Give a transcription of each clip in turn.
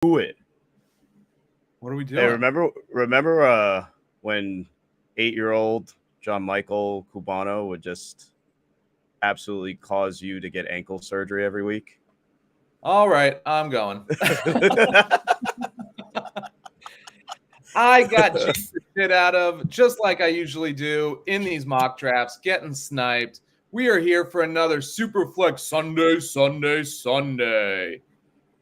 do it. What are we doing? Hey, remember when 8-year-old John Michael Cubano would just absolutely cause you to get ankle surgery every week? All right, I'm going. I got cheated the shit out of, just like I usually do in these mock drafts, getting sniped. We are here for another Superflex Sunday.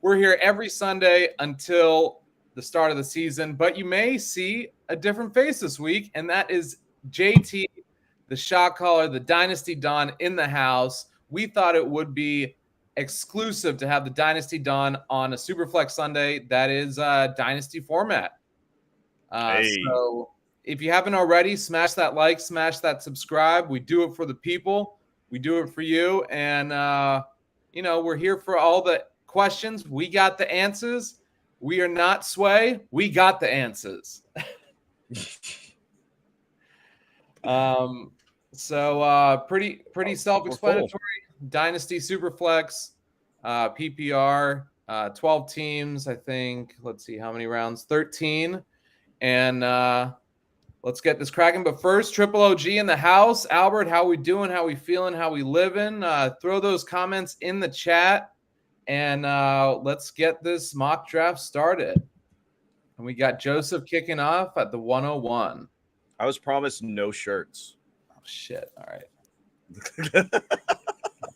We're here every Sunday until the start of the season, but you may see a different face this week, and that is JT, the shot caller, the Dynasty Don in the house. We thought it would be exclusive to have the Dynasty Don on a Superflex Sunday that is Dynasty format. So if you haven't already, smash that like, smash that subscribe. We do it for the people. We do it for you. And, we're here for all the questions. We got the answers. We are not sway. We got the answers. Pretty self-explanatory. Dynasty Superflex, PPR, 12 teams, I think. Let's see how many rounds. 13. And let's get this cracking. But first, Triple OG in the house. Albert, how we doing? How we feeling? How we living? Throw those comments in the chat, and let's get this mock draft started. And we got Joseph kicking off at the 101. I was promised no shirts. Oh, shit. All right.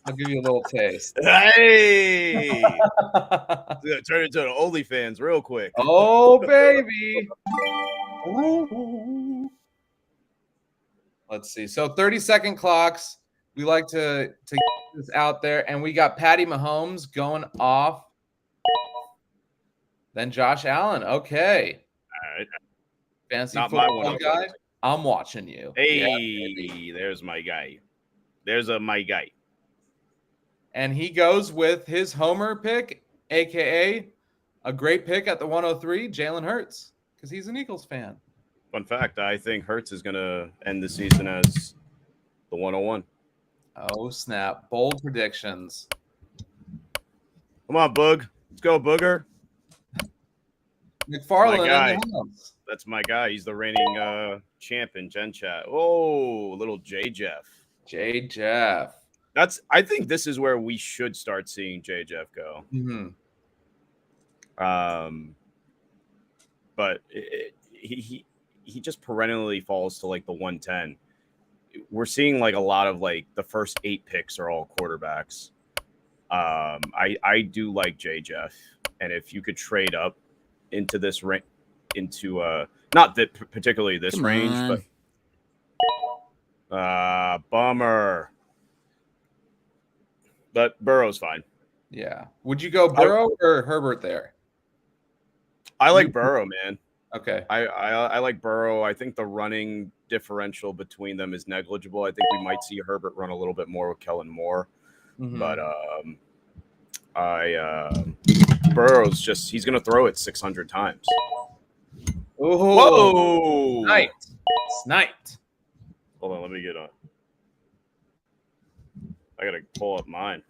I'll give you a little taste. Hey! Turn into an OnlyFans real quick. Oh, baby. Ooh. Let's see. So 30-second clocks. We like to get this out there. And we got Patty Mahomes going off. Then Josh Allen. Okay. All right. Fancy football guy. I'm watching you. Hey, there's my guy. There's my guy. And he goes with his homer pick, a.k.a. a great pick at the 103, Jalen Hurts, because he's an Eagles fan. Fun fact, I think Hurts is going to end the season as the 101. Oh, snap. Bold predictions. Come on, Boog. Let's go, Booger. McFarland in the house. That's my guy. He's the reigning champ in Gen Chat. Oh, little J Jeff. J Jeff. I think this is where we should start seeing J Jeff go. Mm-hmm. But he just perennially falls to like the 110. We're seeing like a lot of like the first 8 picks are all quarterbacks. I do like J Jeff, and if you could trade up into this range, into not that particularly this range, but bummer. But Burrow's fine. Yeah. Would you go Burrow or Herbert there? I like Burrow, man. Okay. I like Burrow. I think the running differential between them is negligible. I think we might see Herbert run a little bit more with Kellen Moore. Mm-hmm. But Burrow's just, he's going to throw it 600 times. Oh, whoa! Sniped. Hold on, let me get on. I gotta pull up mine.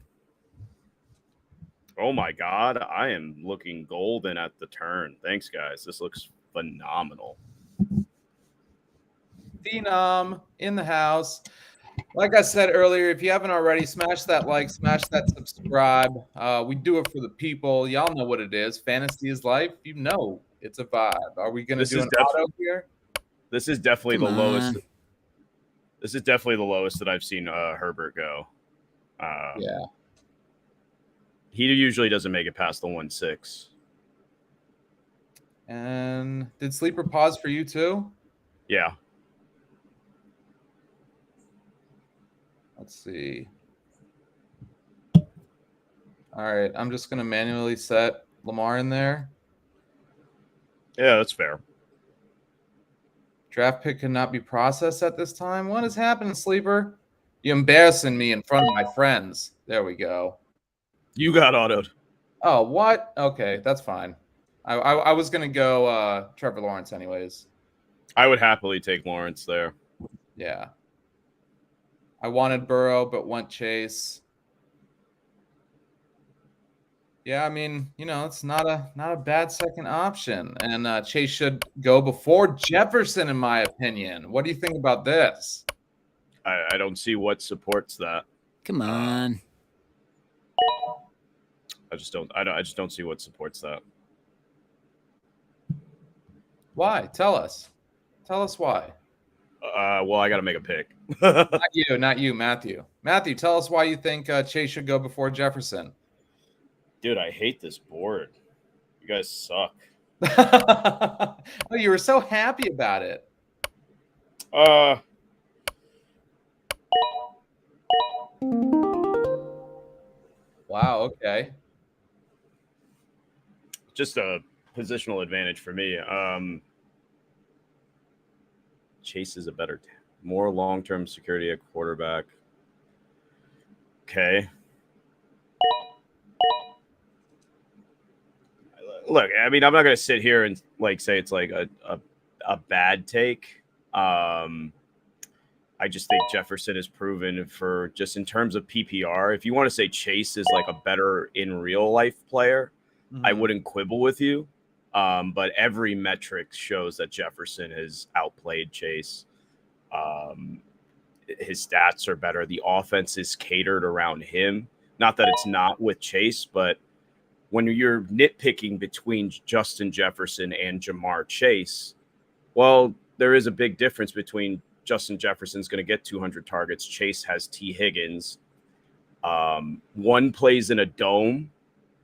Oh my God, I am looking golden at the turn. Thanks, guys. This looks phenomenal. Phenom in the house. Like I said earlier, if you haven't already, smash that like, smash that subscribe. We do it for the people. Y'all know what it is. Fantasy is life. You know it's a vibe. Are we going to do an auto here? This is definitely the lowest. This is definitely the lowest that I've seen Herbert go. Yeah. He usually doesn't make it past the 1-6. And did Sleeper pause for you too? Yeah. Let's see. All right. I'm just going to manually set Lamar in there. Yeah, that's fair. Draft pick cannot be processed at this time. What is happening, Sleeper? You're embarrassing me in front of my friends. There we go. You got autoed. Oh, what? Okay, that's fine. I was going to go Trevor Lawrence anyways. I would happily take Lawrence there. Yeah. I wanted Burrow, but went Chase. Yeah, I mean, it's not a bad second option, and Chase should go before Jefferson, in my opinion. What do you think about this? I don't see what supports that. Come on. I just don't see what supports that. Why? Tell us. Tell us why. Well, I got to make a pick. Not you, Matthew. Matthew, tell us why you think Chase should go before Jefferson. Dude, I hate this board. You guys suck. Oh, you were so happy about it. Wow. Okay. Just a positional advantage for me. Chase is a better, more long-term security at quarterback. Okay. Look, I mean, I'm not going to sit here and say it's like a bad take. I just think Jefferson is proven for just in terms of PPR. If you want to say Chase is like a better in real life player, I wouldn't quibble with you. But every metric shows that Jefferson has outplayed Chase. His stats are better. The offense is catered around him. Not that it's not with Chase, but when you're nitpicking between Justin Jefferson and Jamar Chase, well, there is a big difference between Justin Jefferson's going to get 200 targets. Chase has T. Higgins. One plays in a dome,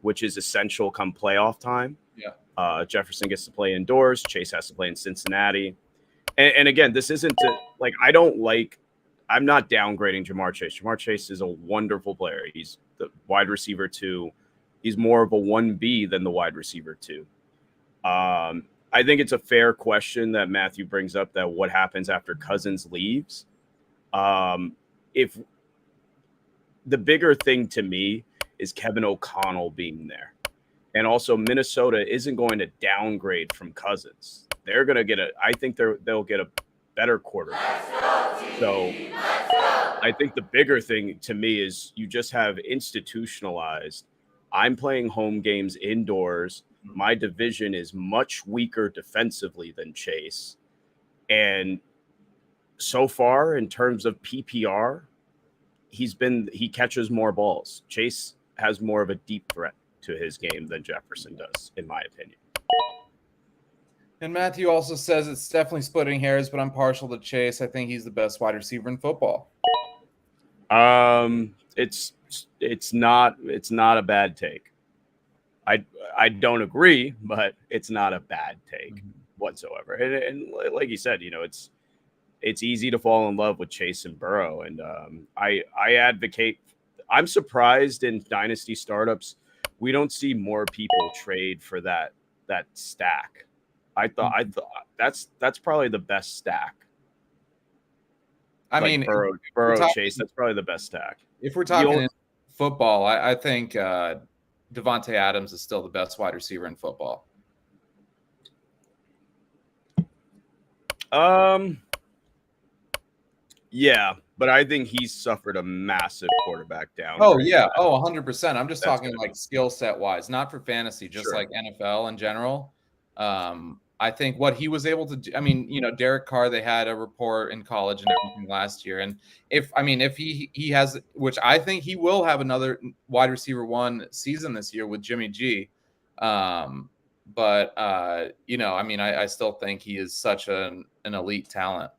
which is essential come playoff time. Yeah. Jefferson gets to play indoors. Chase has to play in Cincinnati. And again, this isn't I'm not downgrading Jamar Chase. Jamar Chase is a wonderful player. He's the wide receiver 2. He's more of a 1B than the wide receiver 2. I think it's a fair question that Matthew brings up, that what happens after Cousins leaves. If the bigger thing to me is Kevin O'Connell being there. And also Minnesota isn't going to downgrade from Cousins. They're going to I think they'll get a better quarterback. So I think the bigger thing to me is you just have institutionalized. I'm playing home games indoors. My division is much weaker defensively than Chase. And so far, in terms of PPR, he catches more balls. Chase has more of a deep threat to his game than Jefferson does, in my opinion. And Matthew also says it's definitely splitting hairs, but I'm partial to Chase. I think he's the best wide receiver in football. It's not a bad take. I don't agree, but it's not a bad take whatsoever. And like you said, it's easy to fall in love with Chase and Burrow. And I advocate. I'm surprised in dynasty startups we don't see more people trade for that stack. I thought that's probably the best stack. I mean, Burrow Chase, that's probably the best stack. If we're talking football, I think Devontae Adams is still the best wide receiver in football. Yeah, but I think he's suffered a massive quarterback down. Oh, yeah. 100%. I'm just talking like skill set wise, not for fantasy, just like NFL in general. I think what he was able to do, I mean, Derek Carr, they had a report in college and everything last year. And if he has, which I think he will have another wide receiver 1 season this year with Jimmy G. I still think he is such an elite talent.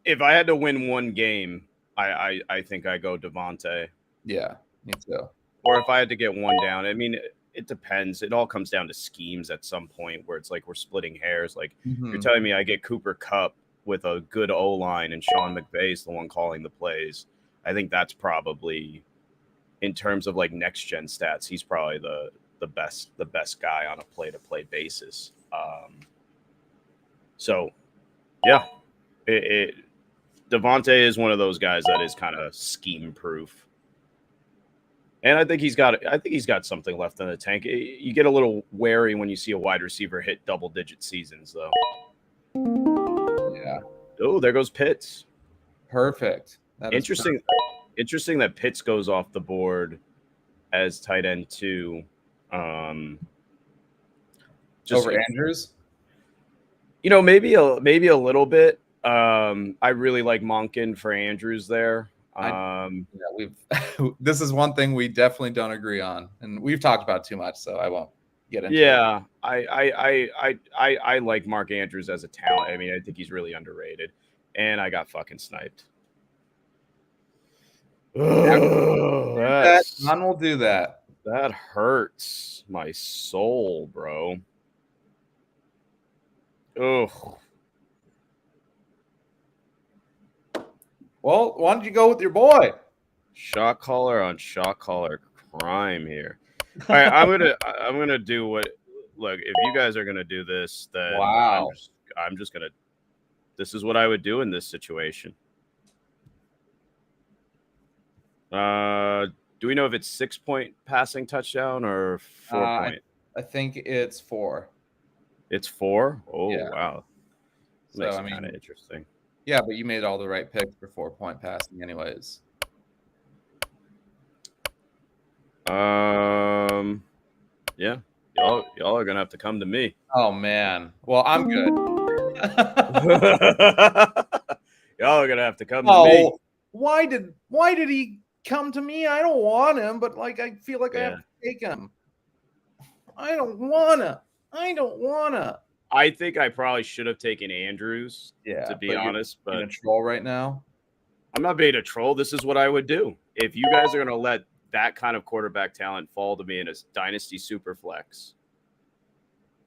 If I had to win one game, I think I go Devontae. Yeah, me too. Or if I had to get one down, I mean, it depends. It all comes down to schemes at some point where it's like we're splitting hairs. Like you're telling me I get Cooper Kupp with a good O-line and Sean McVay is the one calling the plays. I think that's probably, in terms of like next gen stats, he's probably the best guy on a play-to-play basis. So yeah, Devontae is one of those guys that is kind of scheme proof. And I think he's got something left in the tank. You get a little wary when you see a wide receiver hit double-digit seasons, though. Yeah. Oh, there goes Pitts. Perfect. Interesting that Pitts goes off the board as tight end 2. Over Andrews? Maybe a little bit. I really like Monken for Andrews there. This is one thing we definitely don't agree on, and we've talked about too much, so I won't get into it. Yeah, I like Mark Andrews as a talent. I mean, I think he's really underrated, and I got fucking sniped. Don will do that. That hurts my soul, bro. Ugh. Well, why don't you go with your boy? Shot caller on shot caller crime here. All right, I'm gonna do what. Look, if you guys are gonna do this, then wow, I'm just gonna. This is what I would do in this situation. Do we know if it's 6-point passing touchdown or 4-point? I think it's 4. It's 4? Oh, yeah. Wow. So, Makes it kind of interesting. Yeah, but you made all the right picks for 4-point passing anyways. Yeah. Y'all are going to have to come to me. Oh, man. Well, I'm good. Y'all are going to have to come to me. Why did he come to me? I don't want him, but I feel like I have to take him. I don't wanna. I think I probably should have taken Andrews, to be honest. But being a troll right now? I'm not being a troll. This is what I would do. If you guys are going to let that kind of quarterback talent fall to me in a dynasty super flex,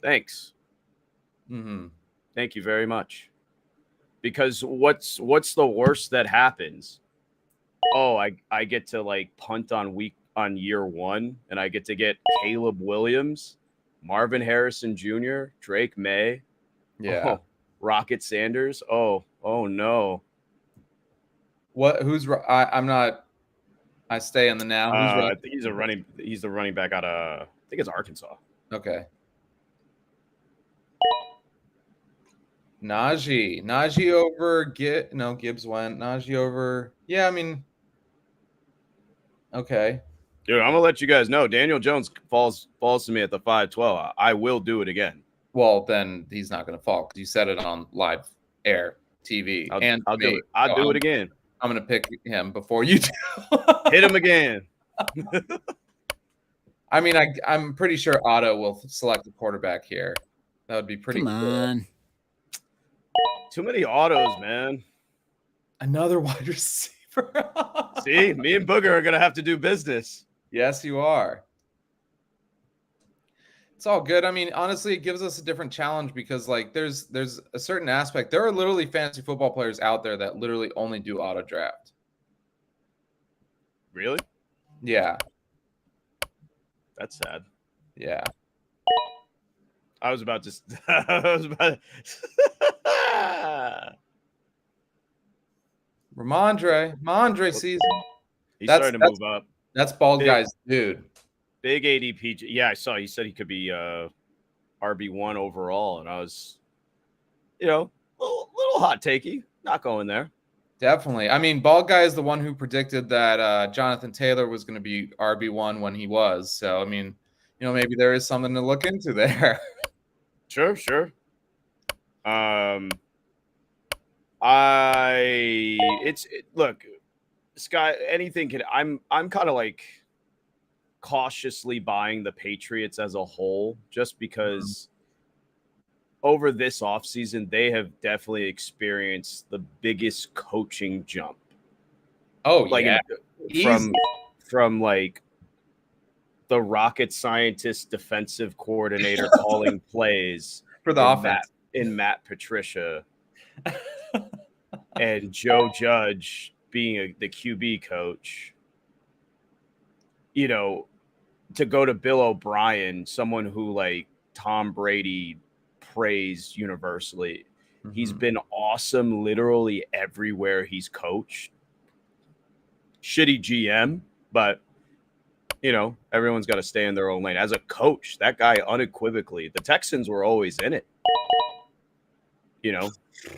thanks. Mm-hmm. Thank you very much. Because what's the worst that happens? Oh, I get to punt on year 1, and I get to get Caleb Williams, Marvin Harrison Jr., Drake May, Rocket Sanders. Oh no. What? Who's? I'm not. I stay in the now. I think he's the running back out of. I think it's Arkansas. Okay. Najee over Gibbs went. Najee over. Yeah, I mean. Okay. Dude, I'm gonna let you guys know. Daniel Jones falls to me at the 5-12. I will do it again. Well, then he's not gonna fall because you said it on live air TV. I'll do it. I'll do it again. I'm gonna pick him before you do. Hit him again. I mean, I'm pretty sure Otto will select a quarterback here. That would be pretty. Come on. Cool. Too many autos, man. Another wide receiver. See, me and Booger are gonna have to do business. Yes, you are. It's all good. I mean, honestly, it gives us a different challenge because there's a certain aspect. There are literally fantasy football players out there that literally only do auto draft. Really? Yeah. That's sad. Yeah. I was about to Ramondre season. He's starting to move up. That's bald guy's dude. Big ADP. Yeah, I saw. He said he could be RB1 overall, and I was, a little hot takey. Not going there. Definitely. I mean, bald guy is the one who predicted that Jonathan Taylor was going to be RB1 when he was. So, I mean, maybe there is something to look into there. Sure. Look, Scott, anything can. I'm kind of cautiously buying the Patriots as a whole, just because over this offseason, they have definitely experienced the biggest coaching jump. Oh, yeah. From the rocket scientist defensive coordinator calling plays for the offense in Matt Patricia and Joe Judge being the QB coach, to go to Bill O'Brien, someone who Tom Brady praised universally. Mm-hmm. He's been awesome literally everywhere he's coached. Shitty GM, but everyone's got to stay in their own lane. As a coach, that guy unequivocally, the Texans were always in it.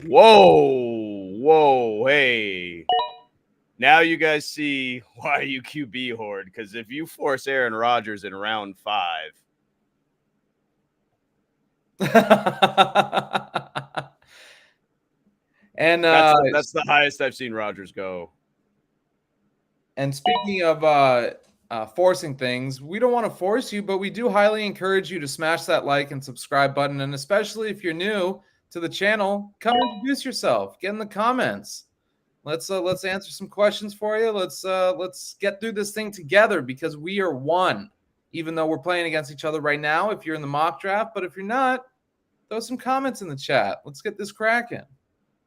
Whoa, hey. Now you guys see why you QB hoard, because if you force Aaron Rodgers in round 5, and that's the highest I've seen Rodgers go. And speaking of forcing things, we don't want to force you, but we do highly encourage you to smash that like and subscribe button. And especially if you're new to the channel, come introduce yourself. Get in the comments. Let's answer some questions for you. Let's get through this thing together, because we are one. Even though we're playing against each other right now, if you're in the mock draft, but if you're not, throw some comments in the chat. Let's get this cracking.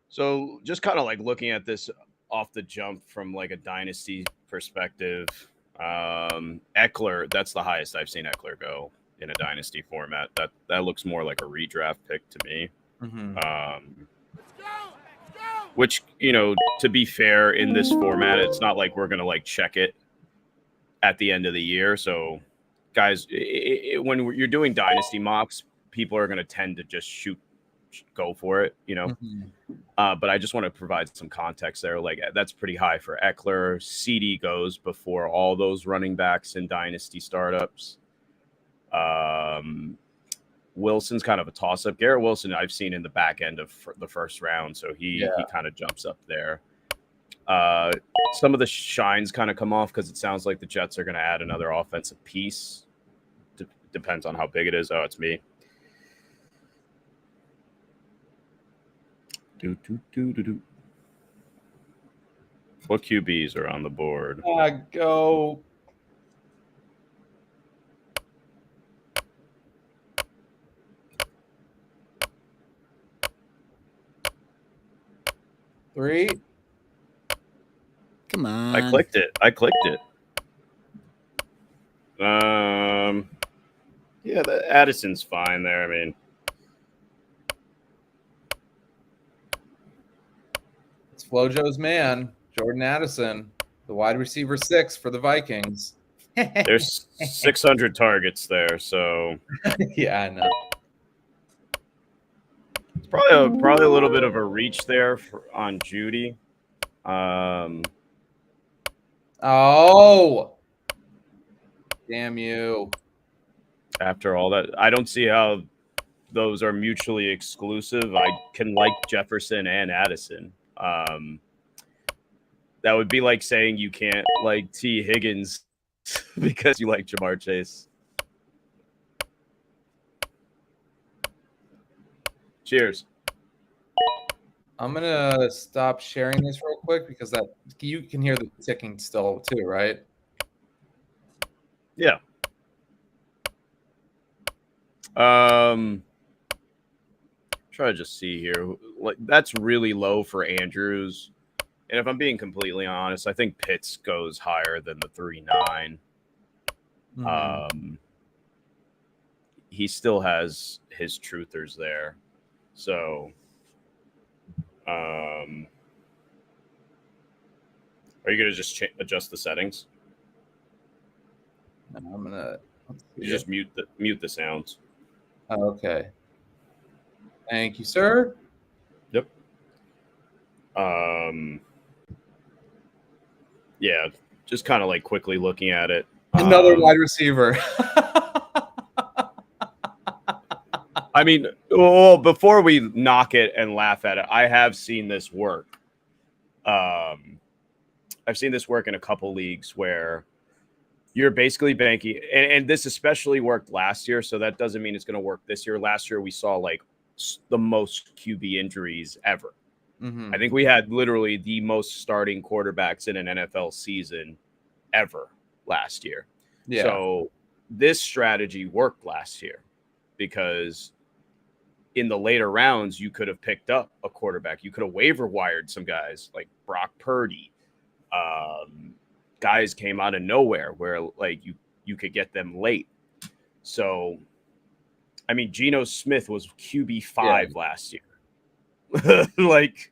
So just kind of like looking at this off the jump from like a dynasty perspective, Eckler, that's the highest I've seen Eckler go in a dynasty format. That looks more like a redraft pick to me. Mm-hmm. Which, to be fair, in this format, it's not like we're gonna like check it at the end of the year. So, guys, when you're doing dynasty mocks, people are gonna tend to just go for it, Mm-hmm. But I just want to provide some context there. Like, that's pretty high for Eckler. CD goes before all those running backs in dynasty startups. Wilson's kind of a toss-up. Garrett Wilson I've seen in the back end of the first round, so he kind of jumps up there. Some of the shines kind of come off because it sounds like the Jets are going to add another offensive piece. Depends on how big it is. Oh, it's me. What QBs are on the board? Go. Three. Come on. I clicked it. Yeah, Addison's fine there. I mean, It's Flojo's man, Jordan Addison, the wide receiver 6 for the Vikings. there's 600 targets there, so Yeah, I know. it's probably a little bit of a reach there on Judy. Oh, damn you! After all that, I don't see how those are mutually exclusive. I can like Jefferson and Addison. That would be like saying you can't like T. Higgins because you like Jamar Chase. Cheers. I'm gonna stop sharing this real quick because that you can hear the ticking still too, right? Yeah. Try to just see here. Like, that's really low for Andrews. And if I'm being completely honest, I think Pitts goes higher than the 3.9. Mm-hmm. He still has his truthers there. So, are you going to just adjust the settings? No, I'm gonna You just mute the sounds. Okay. Thank you, sir. Yep. Yeah, just kind of like quickly looking at it. Another wide receiver. I mean, well, before we knock it and laugh at it, I have seen this work. I've seen this work in a couple leagues where you're basically banking, and this especially worked last year, so that doesn't mean it's going to work this year. Last year, we saw like the most QB injuries ever. Mm-hmm. I think we had literally the most starting quarterbacks in an NFL season ever last year. Yeah. So this strategy worked last year because in the later rounds, you could have picked up a quarterback. You could have waiver wired some guys like Brock Purdy. Guys came out of nowhere where like you could get them late. So, I mean, Geno Smith was QB5 last year. Like,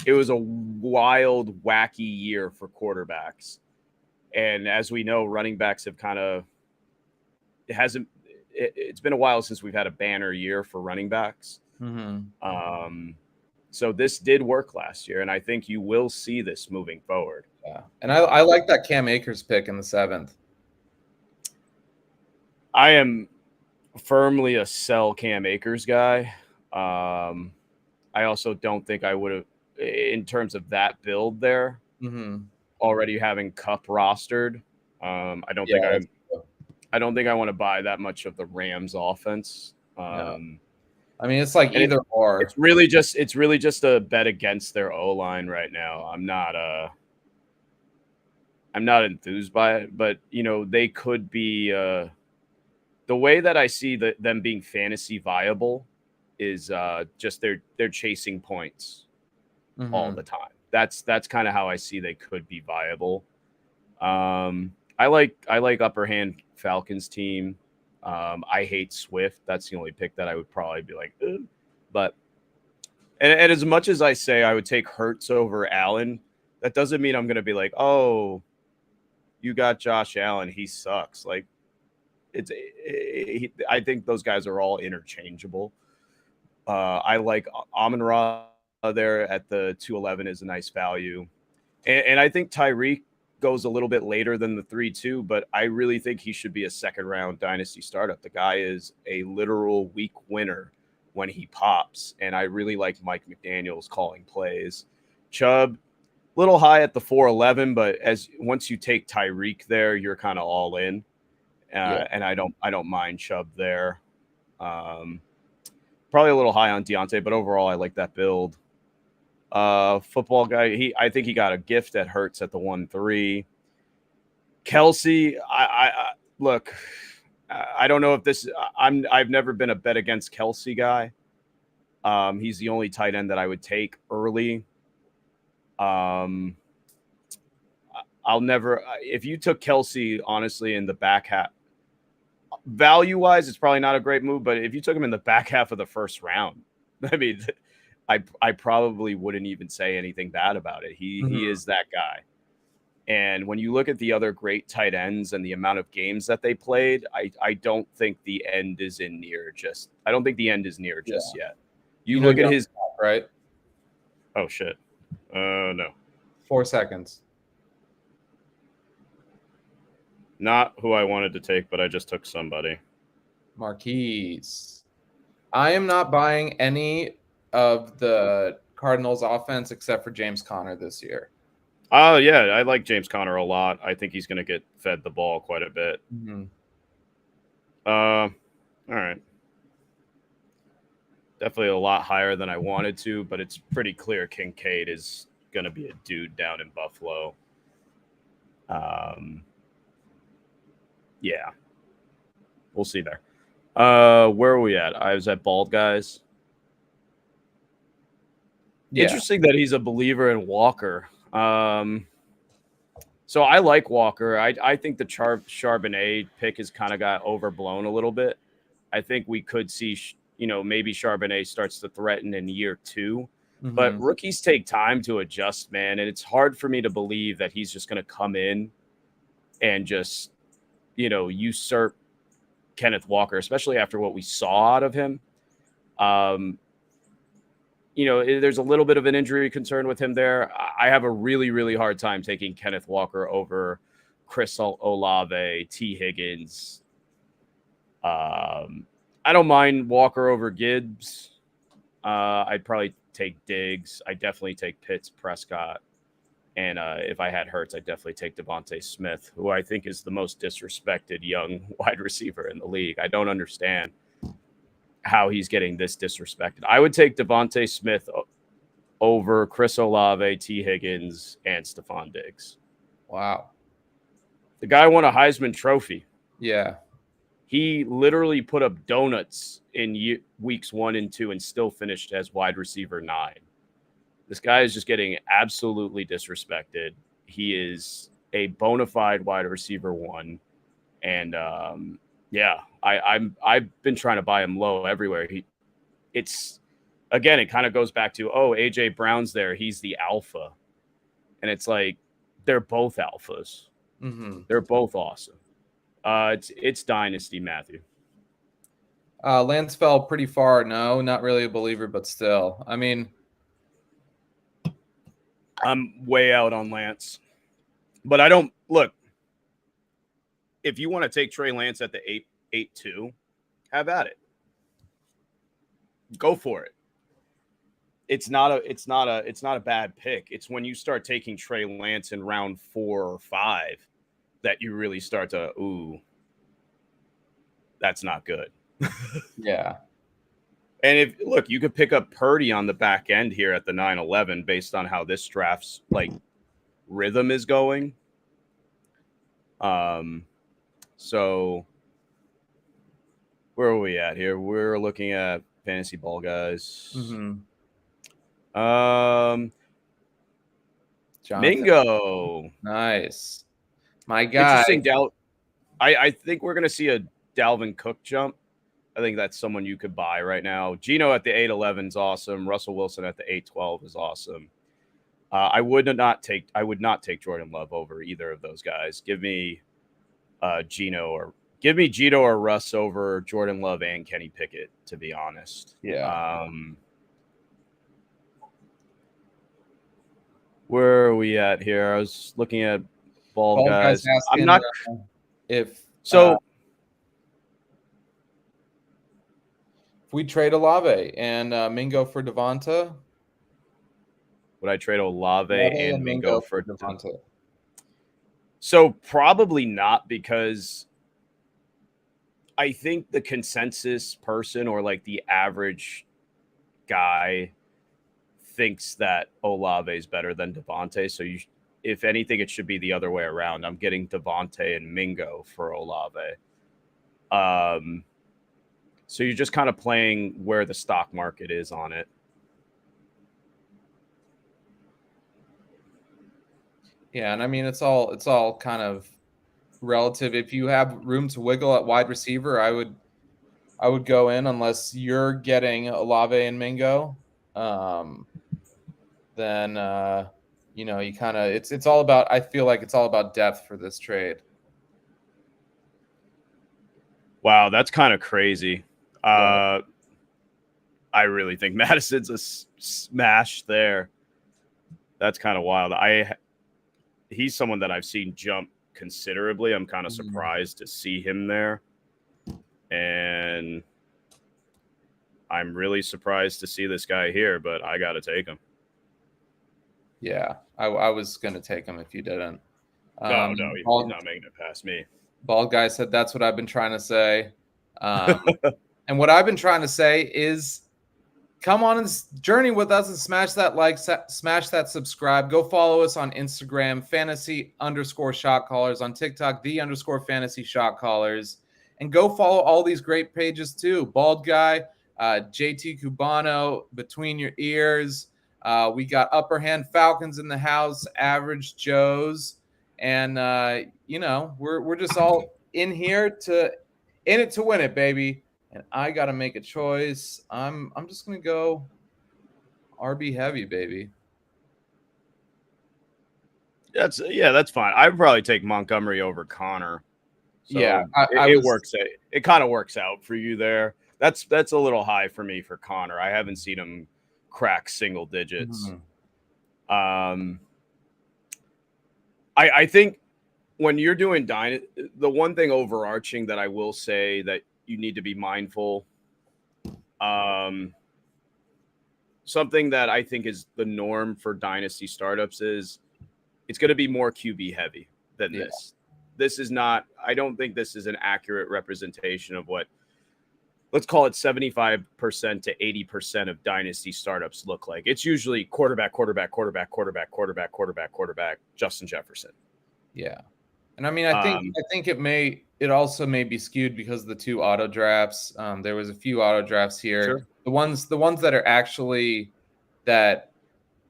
it was a wild, wacky year for quarterbacks. And as we know, running backs have it's been a while since we've had a banner year for running backs. Mm-hmm. So this did work last year, and I think you will see this moving forward. Yeah, and I like that Cam Akers pick in the 7th. I am firmly a sell Cam Akers guy. I also don't think I would have, in terms of that build there, already having Cup rostered. I don't think I don't think I want to buy that much of the Rams offense. No. I mean, it's like either or. It's really just a bet against their O-line right now. I'm not enthused by it, but they could be. The way that I see them being fantasy viable is just they're chasing points all the time. That's kind of how I see they could be viable. I like upper hand Falcons team. I hate Swift. That's the only pick that I would probably be like, ugh. But and as much as I say I would take Hurts over Allen, that doesn't mean I'm going to be like, oh, you got Josh Allen, he sucks. Like I think those guys are all interchangeable. I like Amon-Ra there at the 211 is a nice value, and I think Tyreek goes a little bit later than the 3-2, but I really think he should be a second round dynasty startup. The guy is a literal week winner when he pops, and I really like Mike McDaniel's calling plays. Chubb, little high at the 411, but once you take Tyreek there, you're kind of all in. And I don't mind Chubb there. Probably a little high on Deontay, but overall I like that build. Football guy, I think he got a gift at Hurts at the 1-3. Kelsey, I look, I don't know if this. I've never been a bet against Kelsey guy. He's the only tight end that I would take early. I'll never. If you took Kelsey, honestly, in the back half, value wise, it's probably not a great move. But if you took him in the back half of the first round, I mean, I probably wouldn't even say anything bad about it. He is that guy. And when you look at the other great tight ends and the amount of games that they played, I don't think the end is near just yet. You look at his right. Oh shit. No. 4 seconds. Not who I wanted to take, but I just took somebody. Marquise. I am not buying any of the Cardinals offense except for James Conner this year. Oh, yeah. I like James Conner a lot. I think he's going to get fed the ball quite a bit. All right. Definitely a lot higher than I wanted to, but it's pretty clear Kincaid is going to be a dude down in Buffalo. Yeah. We'll see there. Where are we at? I was at Bald Guys. Yeah. Interesting that he's a believer in Walker. So I like Walker. I think the Charbonnet pick has kind of got overblown a little bit. I think we could see, maybe Charbonnet starts to threaten in year 2. But rookies take time to adjust, man. And it's hard for me to believe that he's just going to come in and just, usurp Kenneth Walker, especially after what we saw out of him. There's a little bit of an injury concern with him there. I have a really, really hard time taking Kenneth Walker over Chris Olave, T. Higgins. I don't mind Walker over Gibbs. I'd probably take Diggs. I'd definitely take Pitts, Prescott. And if I had Hurts, I'd definitely take Devontae Smith, who I think is the most disrespected young wide receiver in the league. I don't understand how he's getting this disrespected. I would take Devontae Smith over Chris Olave, T. Higgins, and Stephon Diggs. Wow. The guy won a Heisman Trophy. Yeah. He literally put up donuts in weeks 1 and 2 and still finished as wide receiver 9. This guy is just getting absolutely disrespected. He is a bona fide wide receiver 1. And I've been trying to buy him low everywhere. It kind of goes back to, AJ Brown's there. He's the alpha. And it's like, they're both alphas. They're both awesome. It's Dynasty, Matthew. Lance fell pretty far. No, not really a believer, but still. I mean, I'm way out on Lance, but I don't look. If you want to take Trey Lance at the 8.82, have at it. Go for it. It's not a bad pick. It's when you start taking Trey Lance in round 4 or 5 that you really start to, ooh, that's not good. Yeah. And if look, you could pick up Purdy on the back end here at the 9-11 based on how this draft's like rhythm is going. So where are we at here? We're looking at fantasy ball guys. Mm-hmm. Mingo. Nice. My guy. Interesting. I think we're going to see a Dalvin Cook jump. I think that's someone you could buy right now. Geno at the 8.11 is awesome. Russell Wilson at the 8.12 is awesome. I would not take Jordan Love over either of those guys. Give me Geno or Russ over Jordan Love and Kenny Pickett, to be honest. Yeah. Where are we at here? I was looking at ball guys. Asking, I'm not if we trade Olave and Mingo for Devonta. Would I trade Olave and Mingo for Devonta? So probably not, because I think the consensus person or like the average guy thinks that Olave is better than Devonta. So if anything, it should be the other way around. I'm getting Devonta and Mingo for Olave. So you're just kind of playing where the stock market is on it. Yeah, and I mean it's all kind of relative. If you have room to wiggle at wide receiver, I would go in, unless you're getting Olave and Mingo. Then you kind of it's all about. I feel like it's all about depth for this trade. Wow, that's kind of crazy. I really think Madison's a smash there. That's kind of wild. He's someone that I've seen jump considerably. I'm kind of surprised to see him there. And I'm really surprised to see this guy here, but I got to take him. Yeah, I was going to take him if you didn't. No, he's not making it past me. Bald guy said that's what I've been trying to say. And what I've been trying to say is come on this journey with us and smash that like, smash that subscribe. Go follow us on Instagram, fantasy_shot_callers, on TikTok, _fantasy_shot_callers. And go follow all these great pages too. Bald Guy, JT Cubano, Between Your Ears. We got Upper Hand Falcons in the house, Average Joes. And, we're just all in it to win it, baby. And I got to make a choice. I'm just going to go RB heavy, baby. That's fine. I'd probably take Montgomery over Connor. So yeah, it kind of works out for you there. That's a little high for me for Connor. I haven't seen him crack single digits. Mm-hmm. I think when you're doing the one thing overarching that I will say that you need to be mindful. Something that I think is the norm for dynasty startups is it's going to be more QB heavy than this. This is not, I don't think this is an accurate representation of what, let's call it 75% to 80% of dynasty startups look like. It's usually quarterback, Justin Jefferson. Yeah. And I mean, I think it also may be skewed because of the 2 auto drafts. There was a few auto drafts here. Sure. The ones that are actually that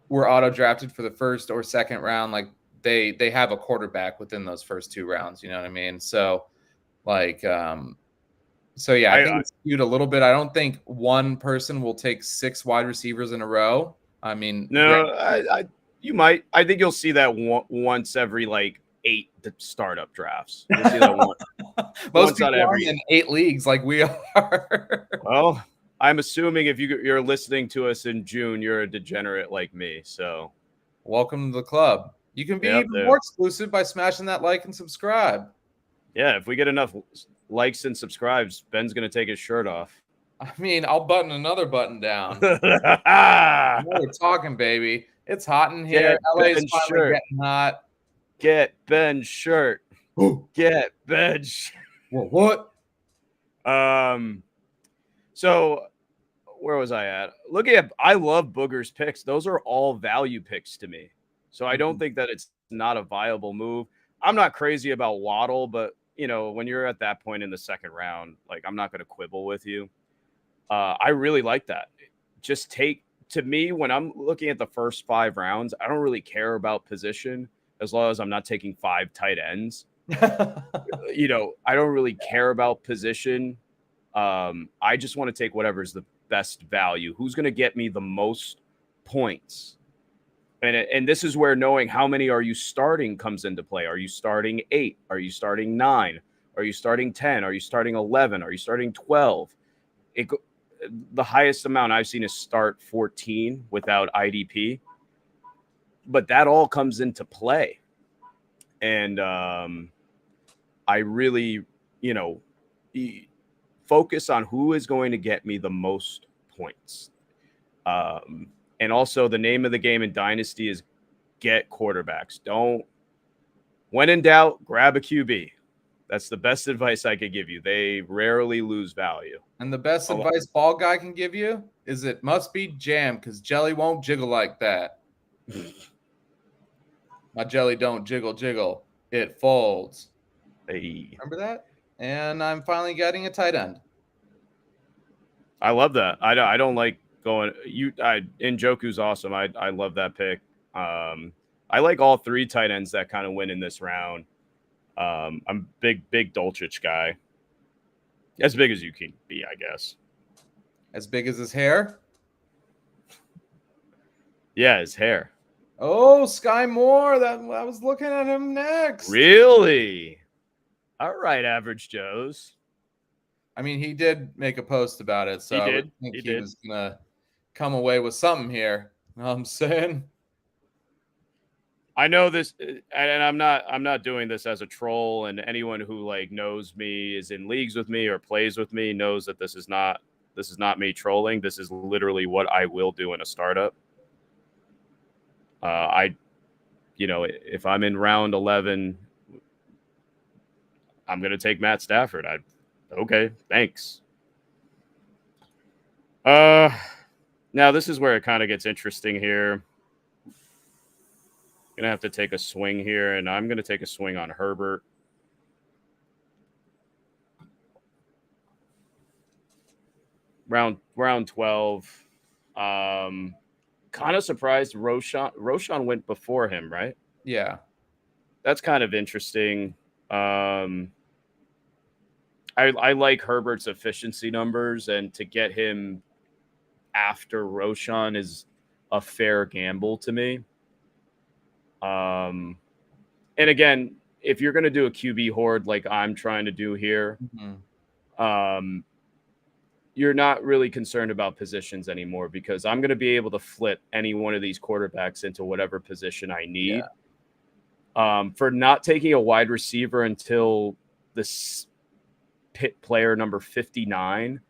were auto drafted for the first or second round, like they have a quarterback within those first 2 rounds. You know what I mean? So like, I think it's skewed a little bit. I don't think one person will take 6 wide receivers in a row. I mean, no, you might. I think you'll see that once every like 8 startup drafts. You'll see that one. Most people are in 8 leagues like we are. Well, I'm assuming if you're listening to us in June, you're a degenerate like me. So welcome to the club. You can be even more exclusive by smashing that like and subscribe. Yeah, if we get enough likes and subscribes, Ben's going to take his shirt off. I mean, I'll button another button down. Now we're talking, baby. It's hot in here. LA's finally getting hot. Get Ben's shirt. Get Ben's shirt. What? So where was I at? I love Booger's picks. Those are all value picks to me. So I don't think that it's not a viable move. I'm not crazy about Waddle, but when you're at that point in the second round, like I'm not going to quibble with you. I really like that. To me, when I'm looking at the first 5 rounds, I don't really care about position as long as I'm not taking 5 tight ends. I don't really care about position. I just want to take whatever's the best value. Who's going to get me the most points? And this is where knowing how many are you starting comes into play. Are you starting 8? Are you starting 9? Are you starting 10? Are you starting 11? Are you starting 12? The highest amount I've seen is start 14 without IDP. But that all comes into play. And I really, focus on who is going to get me the most points. And also the name of the game in Dynasty is get quarterbacks. When in doubt, grab a QB. That's the best advice I could give you. They rarely lose value. And the best advice Ball Guy can give you is it must be jam because jelly won't jiggle like that. My jelly don't jiggle. It folds. Hey. Remember that? And I'm finally getting a tight end. I love that. I don't like going. Njoku's awesome. I love that pick. I like all 3 tight ends that kind of win in this round. I'm big Dolchich guy. As big as you can be, I guess. As big as his hair? Yeah, his hair. Oh, Sky Moore. I was looking at him next. Really? All right, Average Joes. I mean, he did make a post about it, so I think he was gonna come away with something here. You know what I'm saying? I know this, and I'm not doing this as a troll. And anyone who knows me, is in leagues with me or plays with me, knows that this is not me trolling. This is literally what I will do in a startup. If I'm in round 11, I'm gonna take Matt Stafford. Okay, thanks. Now this is where it kind of gets interesting here. Gonna have to take a swing here, and I'm gonna take a swing on Herbert. Round 12. Kind of surprised Roshan went before him, right? Yeah. That's kind of interesting. I like Herbert's efficiency numbers, and to get him after Roshan is a fair gamble to me. And again, if you're going to do a QB horde like I'm trying to do here, you're not really concerned about positions anymore because I'm going to be able to flip any one of these quarterbacks into whatever position I need. Yeah. For not taking a wide receiver until this pit player number 59,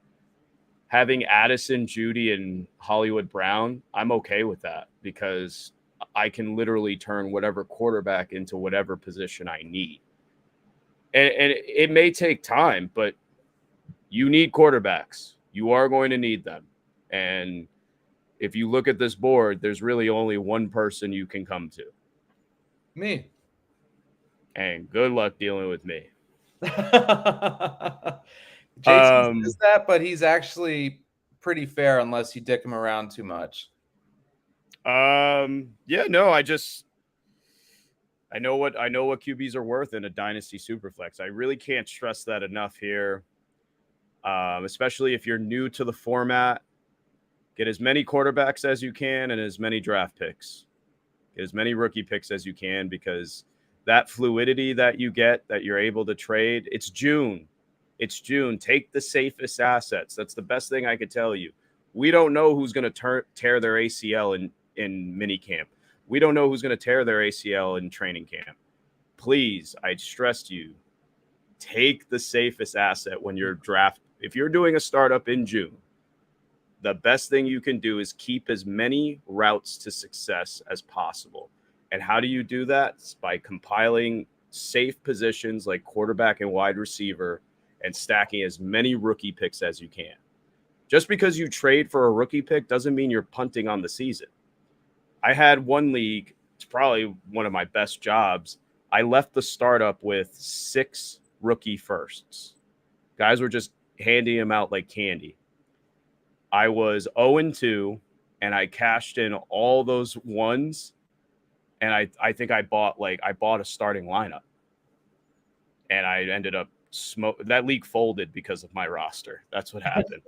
having Addison, Judy, and Hollywood Brown, I'm okay with that because I can literally turn whatever quarterback into whatever position I need. And it may take time, but you need quarterbacks. You are going to need them. And if you look at this board, there's really only one person you can come to. Me. And good luck dealing with me. JT says that, but he's actually pretty fair unless you dick him around too much. I know what QBs are worth in a dynasty superflex. I really can't stress that enough here. Especially if you're new to the format, get as many quarterbacks as you can and as many draft picks. Get as many rookie picks as you can because that fluidity that you get, that you're able to trade, it's June. Take the safest assets. That's the best thing I could tell you. We don't know who's going to tear their ACL in minicamp. We don't know who's going to tear their ACL in training camp. Please, I stress to you, take the safest asset when you're draft. If you're doing a startup in June, the best thing you can do is keep as many routes to success as possible. And how do you do that? It's by compiling safe positions like quarterback and wide receiver and stacking as many rookie picks as you can. Just because you trade for a rookie pick doesn't mean you're punting on the season. I had one league, it's probably one of my best jobs. I left the startup with 6 rookie firsts. Guys were just handing them out like candy. I was 0-2, and I cashed in all those ones, and I think I bought a starting lineup, and I ended up that league folded because of my roster. That's what happened.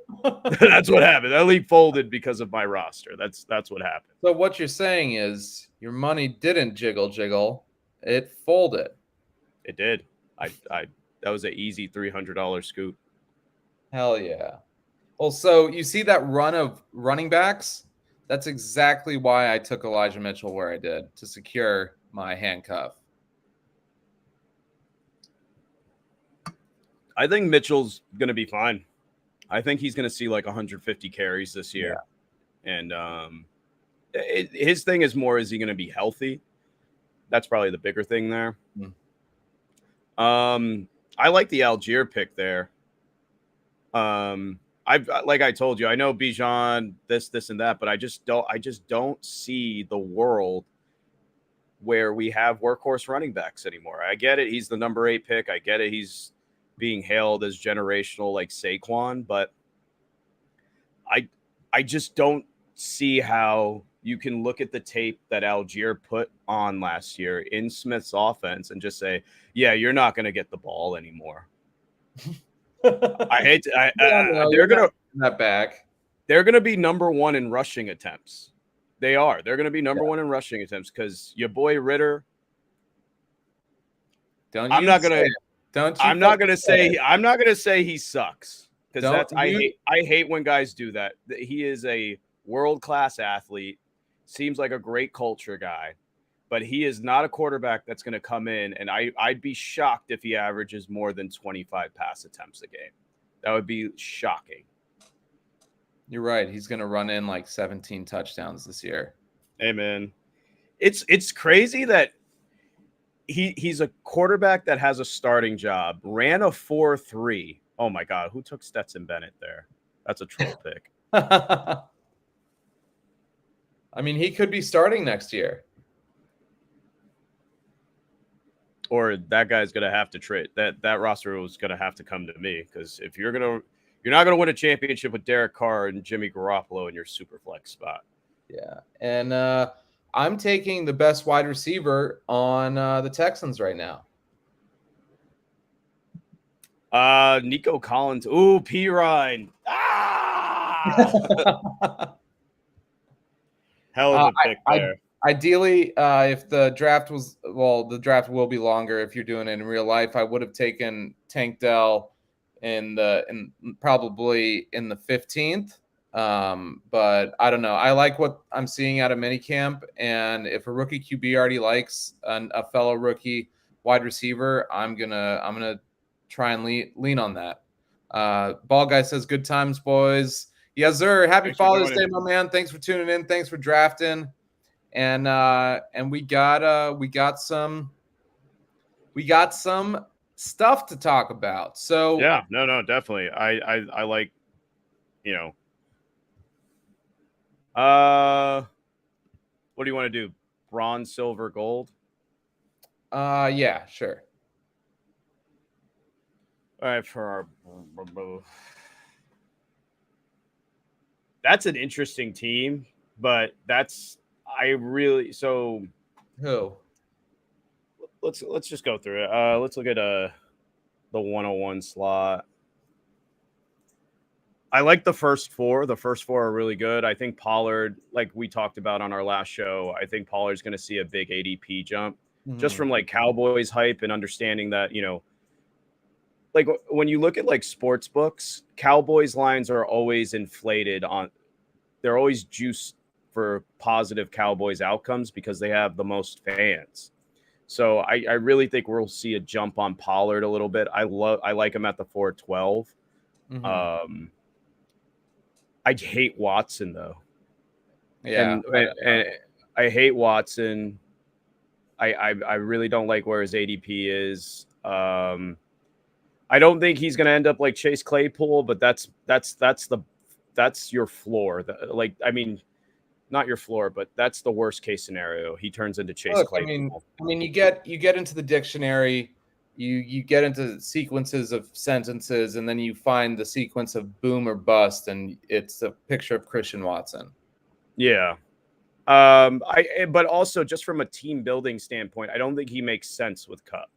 That's what happened. That league folded because of my roster. That's what happened. So what you're saying is your money didn't jiggle, it folded. It did. That was an easy $300 scoop. Hell yeah. Well, so you see that run of running backs? That's exactly why I took Elijah Mitchell where I did, to secure my handcuff. I think Mitchell's going to be fine. I think he's going to see like 150 carries this year. Yeah. And his thing is more, is he going to be healthy? That's probably the bigger thing there. I like the Algier pick there. Like I told you, I know Bijan, this and that, but I just don't see the world where we have workhorse running backs anymore. I get it. He's the number 8 pick. I get it. He's being hailed as generational like Saquon, but I just don't see how you can look at the tape that Algier put on last year in Smith's offense and just say, yeah, you're not going to get the ball anymore. I hate to, they're going to that back. They're going to be number 1 in rushing attempts. They are. They're going to be number 1 in rushing attempts because your boy Ritter. I'm not going to say he sucks, because that's I hate when guys do that. He is a world-class athlete, seems like a great culture guy, but he is not a quarterback that's going to come in, and I'd be shocked if he averages more than 25 pass attempts a game. That would be shocking. You're right. He's going to run in like 17 touchdowns this year. Hey, man. It's crazy that he's a quarterback that has a starting job, ran a 4.3. Oh, my God. Who took Stetson Bennett there? That's a troll pick. I mean, he could be starting next year. Or that guy's going to have to trade. That roster was going to have to come to me, because if you're not going to win a championship with Derek Carr and Jimmy Garoppolo in your super flex spot. Yeah. And I'm taking the best wide receiver on the Texans right now. Nico Collins. Ooh, P. Ryan. Ah! Hell of a pick there. Ideally, if the draft the draft will be longer if you're doing it in real life, I would have taken Tank Dell probably in the 15th. But I don't know. I like what I'm seeing out of minicamp, and if a rookie QB already likes a fellow rookie wide receiver, I'm gonna try and lean on that. Ball Guy says, "Good times, boys." Yes, sir. Happy Father's Day, my man. Thanks for tuning in. Thanks for drafting. And we got some stuff to talk about. So yeah, no, definitely. I like, what do you want to do? Bronze, silver, gold? Yeah, sure. All right, that's an interesting team, but who? Let's just go through it. Let's look at the 101 slot. I like the first 4. The first 4 are really good. I think Pollard, like we talked about on our last show, I think Pollard's going to see a big ADP jump just from like Cowboys hype and understanding that, like when you look at like sports books, Cowboys lines are always inflated they're always juiced for positive Cowboys outcomes because they have the most fans. So I really think we'll see a jump on Pollard a little bit. I like him at the 412. I hate Watson though. Yeah, and I hate Watson. I really don't like where his ADP is. I don't think he's going to end up like Chase Claypool, but that's your floor. Like, I mean, not your floor, but that's the worst case scenario. He turns into Chase Claypool. I mean, you get into the dictionary, you get into sequences of sentences, and then you find the sequence of boom or bust, and it's a picture of Christian Watson. Yeah. But also just from a team building standpoint, I don't think he makes sense with Cup.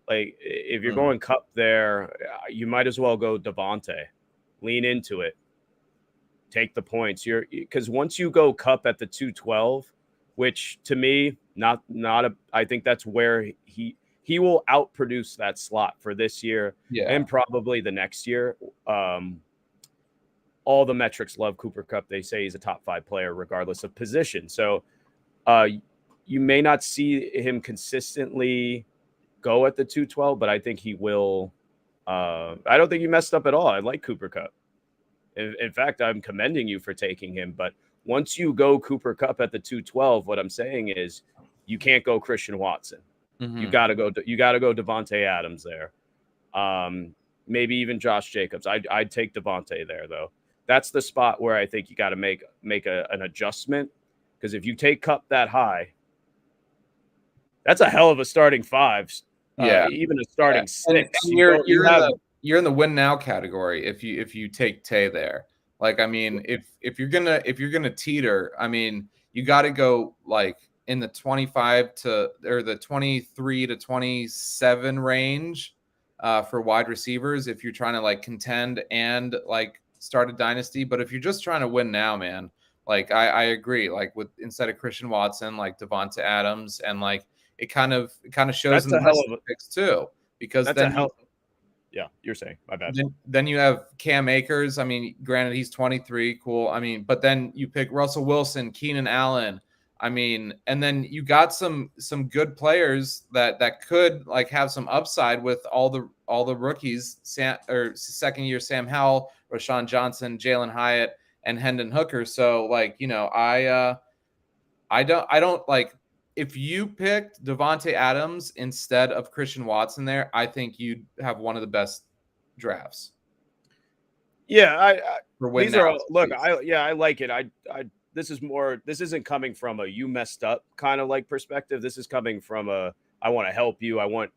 Like, if you're going Cup there, you might as well go Devontae. Lean into it. Take the points. Because once you go Cup at the 212, which to me, I think that's where he will outproduce that slot for this year and probably the next year. All the metrics love Cooper Kupp. They say he's a top 5 player regardless of position. So you may not see him consistently go at the 212, but I think he will. I don't think you messed up at all. I like Cooper Kupp. In fact, I'm commending you for taking him. But once you go Cooper Kupp at the 212, what I'm saying is you can't go Christian Watson. You got to go Devontae Adams there. Maybe even Josh Jacobs. I'd take Devontae there though. That's the spot where I think you got to make an adjustment, because if you take Kupp that high, that's a hell of a starting 5. Even a starting 6. And you're in the win now category if you take Tay there. Like, I mean, if you're gonna teeter, I mean, you got to go like in the 25 to or the 23 to 27 range for wide receivers if you're trying to like contend and like start a dynasty. But if you're just trying to win now, man, like I agree. Like with instead of Christian Watson, like Devonta Adams, and like it kind of shows in the rest of the picks too, because yeah, you're saying, my bad. Then you have Cam Akers. I mean, granted, he's 23, cool. I mean, but then you pick Russell Wilson, Keenan Allen. I mean, and then you got some good players that could like have some upside with all the rookies, second year Sam Howell, Rashawn Johnson, Jalen Hyatt, and Hendon Hooker. So like, you know, I don't like, if you picked Devontae Adams instead of Christian Watson there, I think you'd have one of the best drafts. Yeah, I like it. This isn't coming from a you messed up kind of like perspective. This is coming from a I want to help you. I want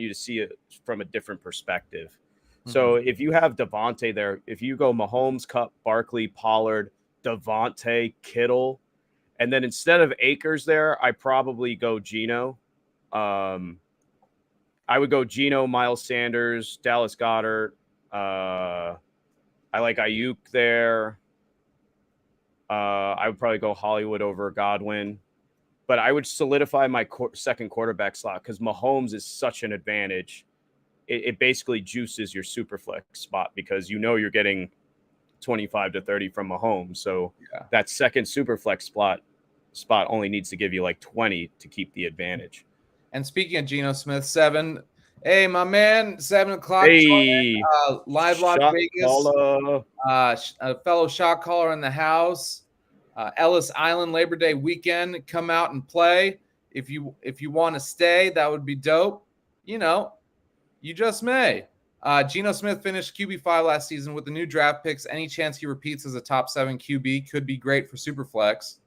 you to see it from a different perspective. So if you have Devontae there, if you go Mahomes, Kupp, Barkley, Pollard, Devontae, Kittle, and then instead of Akers there, I probably go Geno. I would go Geno, Miles Sanders, Dallas Goedert. I like Ayuk there. I would probably go Hollywood over Godwin. But I would solidify my second quarterback slot because Mahomes is such an advantage. It basically juices your super flex spot because you know you're getting 25 to 30 from Mahomes. So that second super flex spot only needs to give you like 20 to keep the advantage. And speaking of Geno Smith, 7. Hey, my man, 7 o'clock. Hey, live Las Vegas. A fellow shot caller in the house. Ellis Island Labor Day weekend. Come out and play. If you want to stay, that would be dope. You know, you just may. Geno Smith finished QB5 last season with the new draft picks. Any chance he repeats as a top 7 QB could be great for Superflex.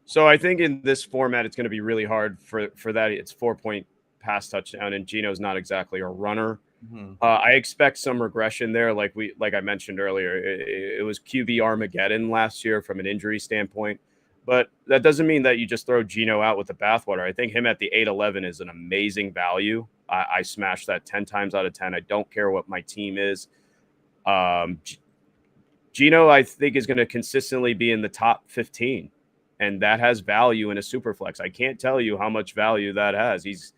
So I think in this format, it's going to be really hard for that. It's 4-point pass touchdown, and Geno's not exactly a runner. I expect some regression there. Like I mentioned earlier, it was QB Armageddon last year from an injury standpoint, but that doesn't mean that you just throw Geno out with the bathwater. I think him at the 8-11 is an amazing value. I smash that 10 times out of 10. I don't care what my team is. Geno, I think, is going to consistently be in the top 15, and that has value in a super flex. I can't tell you how much value that has. He's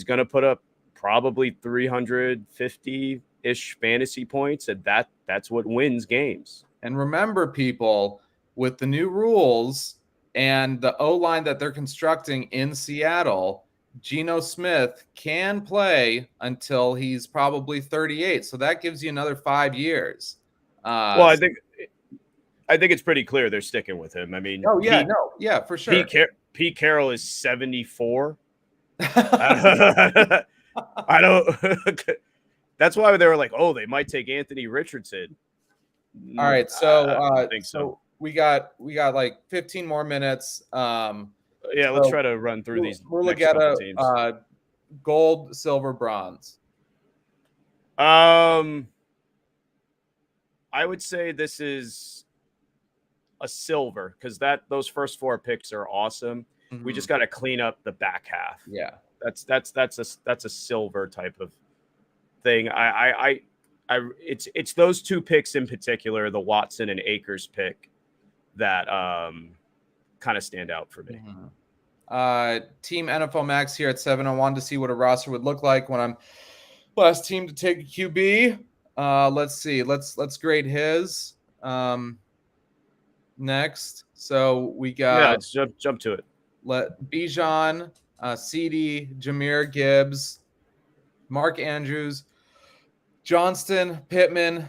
going to put up probably 350-ish fantasy points, and that's what wins games. And remember, people, with the new rules and the O-line that they're constructing in Seattle, Geno Smith can play until he's probably 38. So that gives you another 5 years. Well, I think it's pretty clear they're sticking with him. I mean, for sure. Pete Carroll is 74. I don't. That's why they were like, oh, they might take Anthony Richardson. All right, so I don't think so. We got like 15 more minutes. Let's try to run through these next couple teams. Gold, silver, bronze. I would say this is a silver because those first 4 picks are awesome. Mm-hmm. We just got to clean up the back half. Yeah, that's a silver type of thing. It's those 2 picks in particular, the Watson and Akers pick, that kind of stand out for me. Mm-hmm. Team NFL Max here at 701 to see what a roster would look like when I'm last team to take a QB. Let's see. Let's grade his next. So we got let's jump to it. Let Bijan, CD, Jahmyr Gibbs, Mark Andrews, Johnston, Pittman,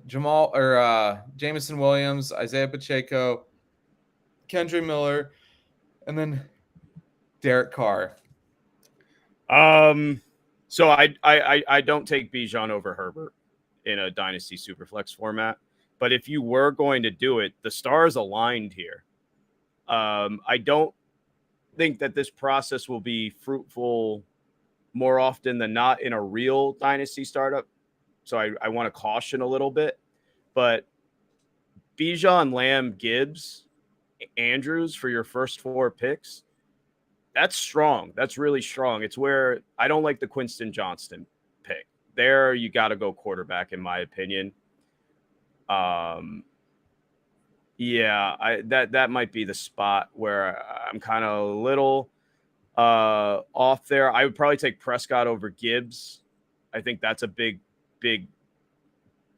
Jameson Williams, Isaiah Pacheco, Kendre Miller, and then Derek Carr. So I don't take Bijan over Herbert in a Dynasty Superflex format, but if you were going to do it, the stars aligned here. I don't think that this process will be fruitful more often than not in a real Dynasty startup. So I want to caution a little bit, but Bijan, Lamb, Gibbs, Andrews for your first 4 picks, that's strong. That's really strong. It's where I don't like the Quinton Johnston pick. There, you got to go quarterback, in my opinion. That might be the spot where I'm kind of a little off there. I would probably take Prescott over Gibbs. I think that's a big.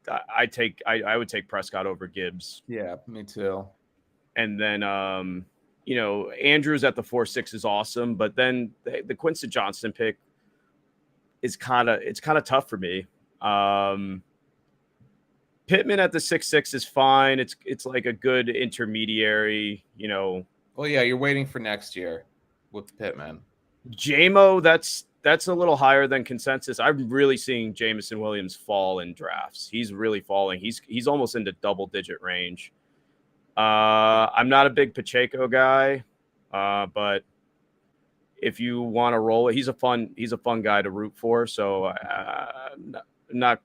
I would take Prescott over Gibbs. Yeah, me too. And then Andrews at the 4-6 is awesome, but then the Quinton Johnston pick is kind of tough for me. Pittman at the 6-6 is fine. It's like a good intermediary, Well, yeah, you're waiting for next year with Pittman. JMO, that's a little higher than consensus. I'm really seeing Jameson Williams fall in drafts. He's really falling. He's almost into double-digit range. I'm not a big Pacheco guy, but if you want to roll it, he's a fun guy to root for. So I'm not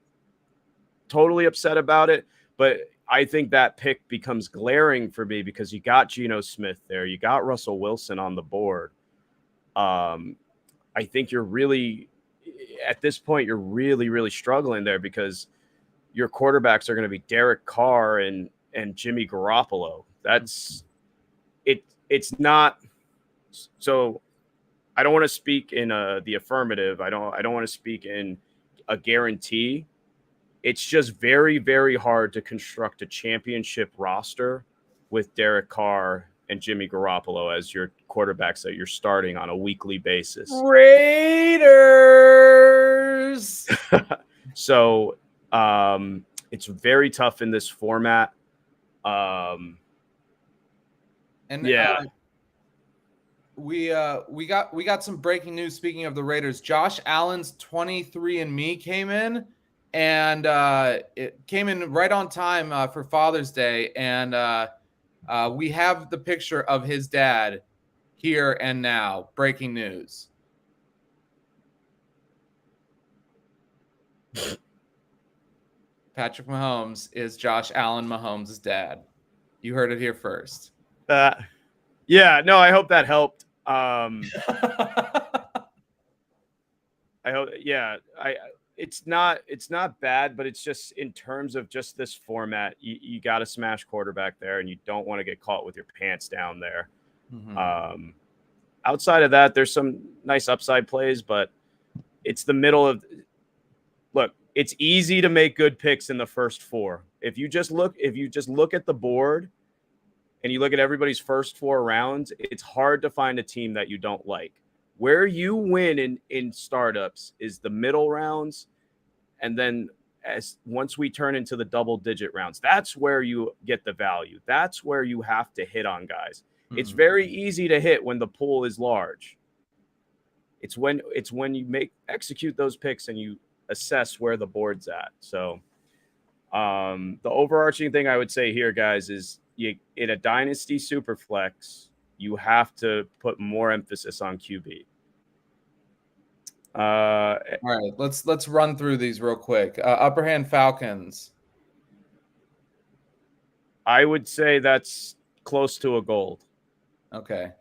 totally upset about it, but I think that pick becomes glaring for me because you got Geno Smith there, you got Russell Wilson on the board. I think you're really, at this point, you're really, really struggling there because your quarterbacks are going to be Derek Carr and Jimmy Garoppolo. That's it. It's not. So I don't want to speak in the affirmative. I don't want to speak in a guarantee. It's just very, very hard to construct a championship roster with Derek Carr and Jimmy Garoppolo as your quarterbacks that you're starting on a weekly basis. Raiders. So it's very tough in this format. We got some breaking news. Speaking of the Raiders, Josh Allen's 23andMe came in, and it came in right on time for Father's Day, and we have the picture of his dad here and now. Breaking news. Patrick Mahomes is Josh Allen Mahomes' dad. You heard it here first. I hope that helped. I hope, it's not bad, but it's just in terms of just this format, you got to smash quarterback there, and you don't want to get caught with your pants down there. Mm-hmm. Outside of that, there's some nice upside plays, but it's the middle of. Look, it's easy to make good picks in the first 4. If you just look at the board, and you look at everybody's first 4 rounds, it's hard to find a team that you don't like. Where you win in startups is the middle rounds, and then once we turn into the double-digit rounds, that's where you get the value. That's where you have to hit on guys. It's very easy to hit when the pool is large. It's when you execute those picks and you assess where the board's at. So the overarching thing I would say here, guys, is in a dynasty superflex, you have to put more emphasis on QB. All right, let's run through these real quick. Upper hand Falcons. I would say that's close to a gold. Okay.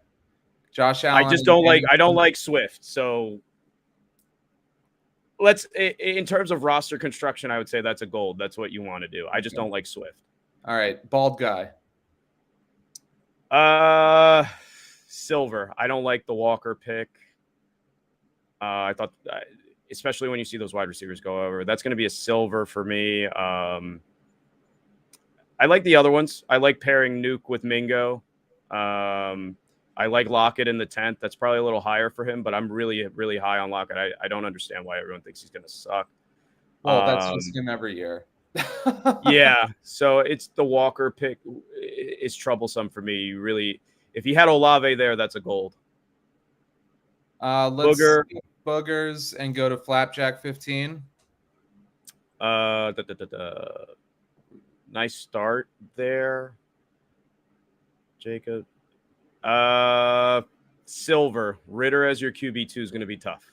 Josh Allen. I don't like Swift. So in terms of roster construction, I would say that's a gold. That's what you want to do. I just don't like Swift. All right, bald guy. Silver. I don't like the Walker pick. I thought, especially when you see those wide receivers go over, that's going to be a silver for me. I like the other ones. I like pairing Nuke with Mingo. I like Lockett in the 10th. That's probably a little higher for him, but I'm really, really high on Lockett. I don't understand why everyone thinks he's going to suck. Well, that's just him every year. Yeah. So it's the Walker pick is troublesome for me. If you had Olave there, that's a gold. Let's boogers and go to Flapjack 15. Nice start there, Jacob. Silver. Ritter as your QB2 is going to be tough.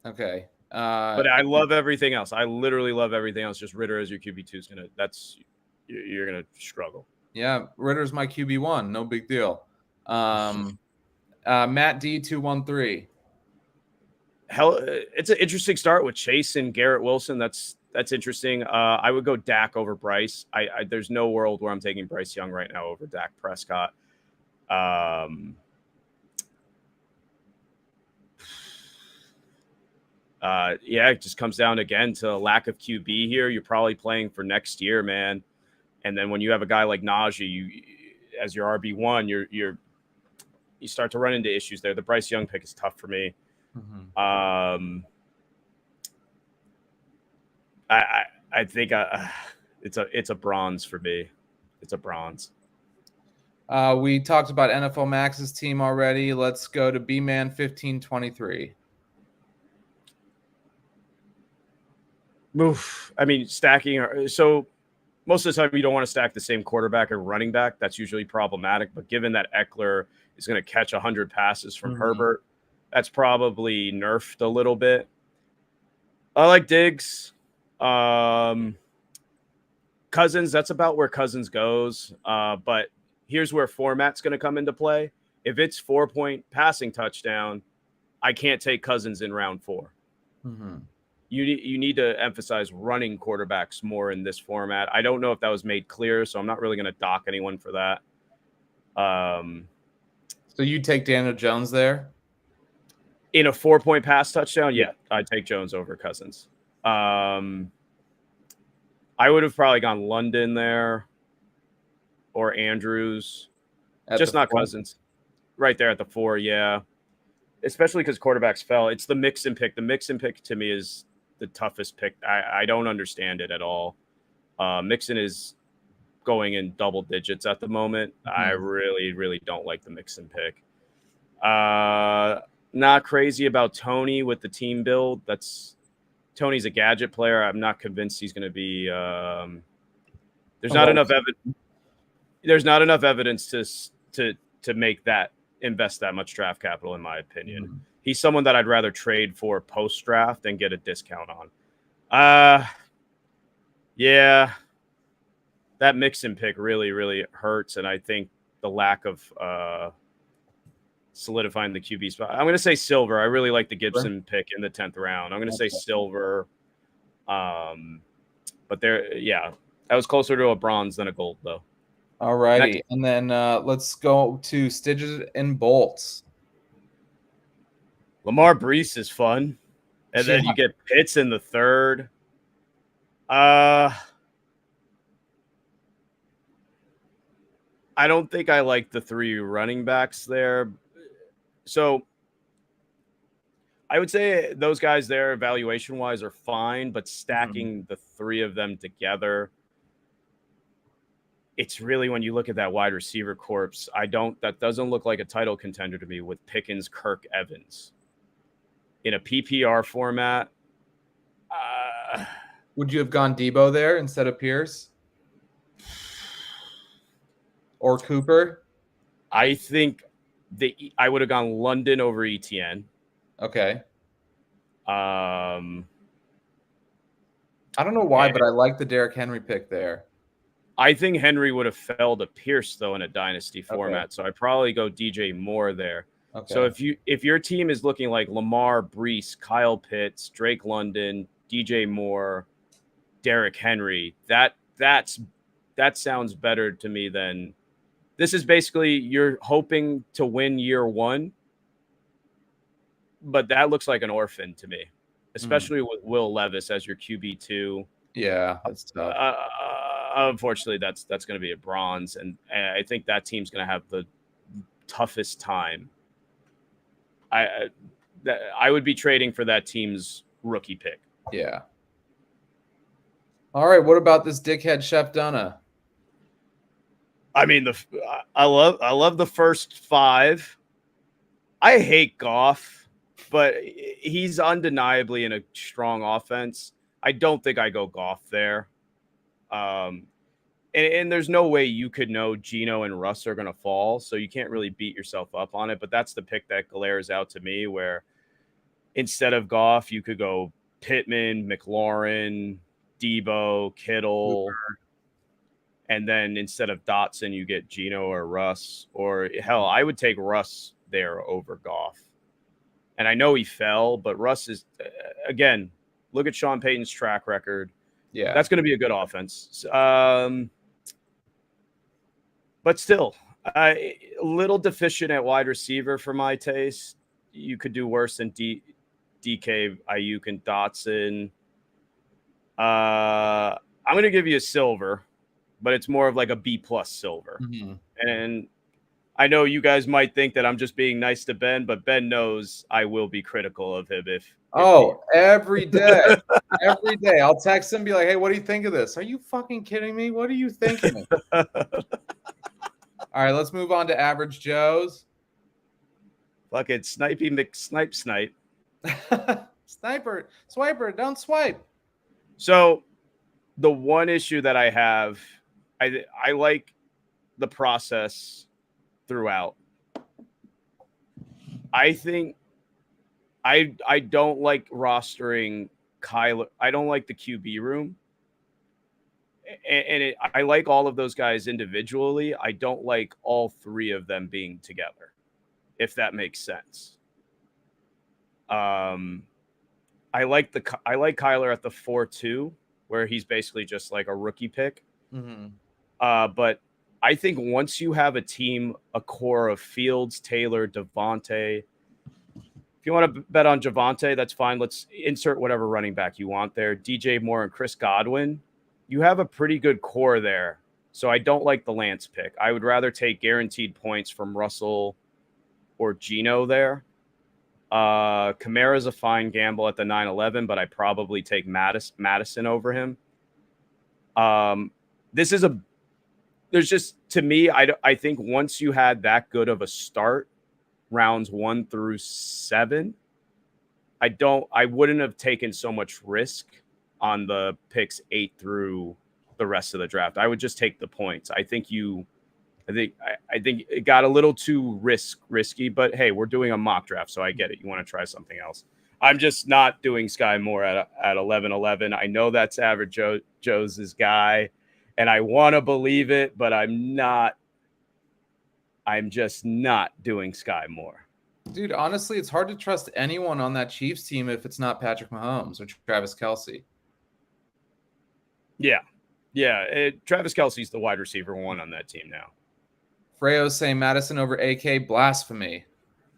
Okay. But I love everything else. I literally love everything else. Just Ritter as your QB2 is you're gonna struggle. Yeah, Ritter's my QB1. No big deal. Matt D213. Hell, it's an interesting start with Chase and Garrett Wilson. That's interesting. I would go Dak over Bryce. There's no world where I'm taking Bryce Young right now over Dak Prescott. It just comes down again to a lack of QB here. You're probably playing for next year, man. And then when you have a guy like Najee, as your RB1, you start to run into issues there. The Bryce Young pick is tough for me. I think it's a bronze for me. It's a bronze. We talked about NFL Max's team already. Let's go to B-Man 1523. Oof. I mean, stacking. So most of the time you don't want to stack the same quarterback and running back. That's usually problematic. But given that Eckler is going to catch 100 passes from Herbert, that's probably nerfed a little bit. I like Diggs. Cousins, that's about where Cousins goes. But here's where format's going to come into play. If it's 4-point passing touchdown, I can't take Cousins in round 4. You need to emphasize running quarterbacks more in this format. I don't know if that was made clear, so I'm not really going to dock anyone for that. So you take Daniel Jones there? In a 4-point pass touchdown, yeah, I'd take Jones over Cousins. I would have probably gone London there or Andrews. Just not Cousins. Right there at the 4, yeah. Especially because quarterbacks fell. It's the Mixon pick. The Mixon pick to me is the toughest pick. I don't understand it at all. Mixon is going in double digits at the moment. I really, really don't like the Mixon pick. Not crazy about Tony with the team build. Tony's a gadget player. I'm not convinced he's going to be. There's not enough evidence to make that invest that much draft capital, in my opinion. He's someone that I'd rather trade for post draft and get a discount on. Yeah, that Mixon pick really, really hurts, and I think the lack of solidifying the QB spot. I'm going to say silver. I really like the Gibson pick in the 10th round. I'm going to say silver. But that was closer to a bronze than a gold, though. All righty. And then let's go to stitches and bolts. Lamar Brees is fun. And then you get Pitts in the 3rd. I don't think I like the 3 running backs there. So I would say those guys there, evaluation wise, are fine, but stacking the 3 of them together, it's really, when you look at that wide receiver corpse, that doesn't look like a title contender to me with Pickens, Kirk, Evans in a PPR format. Would you have gone Debo there instead of Pierce or Cooper? I think I would have gone London over ETN. Okay. I don't know why, but I like the Derrick Henry pick there. I think Henry would have fell to Pierce though in a dynasty format, so I'd probably go DJ Moore there. Okay. So if your team is looking like Lamar, Brees, Kyle Pitts, Drake London, DJ Moore, Derrick Henry, that sounds better to me than this is basically you're hoping to win year 1, but that looks like an orphan to me, especially with Will Levis as your QB2. Yeah, that's tough. Unfortunately, that's going to be a bronze, and I think that team's going to have the toughest time. I would be trading for that team's rookie pick. Yeah. All right. What about this dickhead Chef Dunna? I mean, I love the first 5. I hate Goff, but he's undeniably in a strong offense. I don't think I go Goff there. And there's no way you could know Geno and Russ are going to fall, so you can't really beat yourself up on it. But that's the pick that glares out to me, where instead of Goff, you could go Pittman, McLaurin, Debo, Kittle, and then instead of Dotson, you get Geno or Russ. Or hell, I would take Russ there over Goff. And I know he fell, but Russ is again. Look at Sean Payton's track record. Yeah, that's going to be a good offense. But still, a little deficient at wide receiver for my taste. You could do worse than DK, Ayuk, and Dotson. I'm going to give you a silver, but it's more of like a B+ silver. And I know you guys might think that I'm just being nice to Ben, but Ben knows I will be critical of him if every day. Every day. I'll text him and be like, hey, what do you think of this? Are you fucking kidding me? What are you thinking? All right, let's move on to Average Joe's. Fucking Snipey McSnipe. Swiper, don't swipe. So the one issue that I have, I like the process throughout. I think I don't like rostering Kyler. I don't like the QB room. And I like all of those guys individually. I don't like all 3 of them being together, if that makes sense. I like Kyler at the 4-2, where he's basically just like a rookie pick. But I think once you have a team, a core of Fields, Taylor, Devontae. If you want to bet on Javonte, that's fine. Let's insert whatever running back you want there. DJ Moore and Chris Godwin. You have a pretty good core there. So I don't like the Lance pick. I would rather take guaranteed points from Russell or Geno there. Kamara's a fine gamble at the 9-11, but I probably take Madison over him. There's just, to me, I think once you had that good of a start, rounds 1 through 7, I wouldn't have taken so much risk on the picks 8 through the rest of the draft. I would just take the points. I think it got a little too risky, but hey, we're doing a mock draft, so I get it. You want to try something else. I'm just not doing Sky Moore at 11-11. I know that's Average Joe's guy, and I want to believe it, but I'm not. I'm just not doing Sky Moore. Dude, honestly, it's hard to trust anyone on that Chiefs team if it's not Patrick Mahomes or Travis Kelce. Yeah. Travis Kelce's the wide receiver 1 on that team now. Freyo's saying Madison over AK, blasphemy.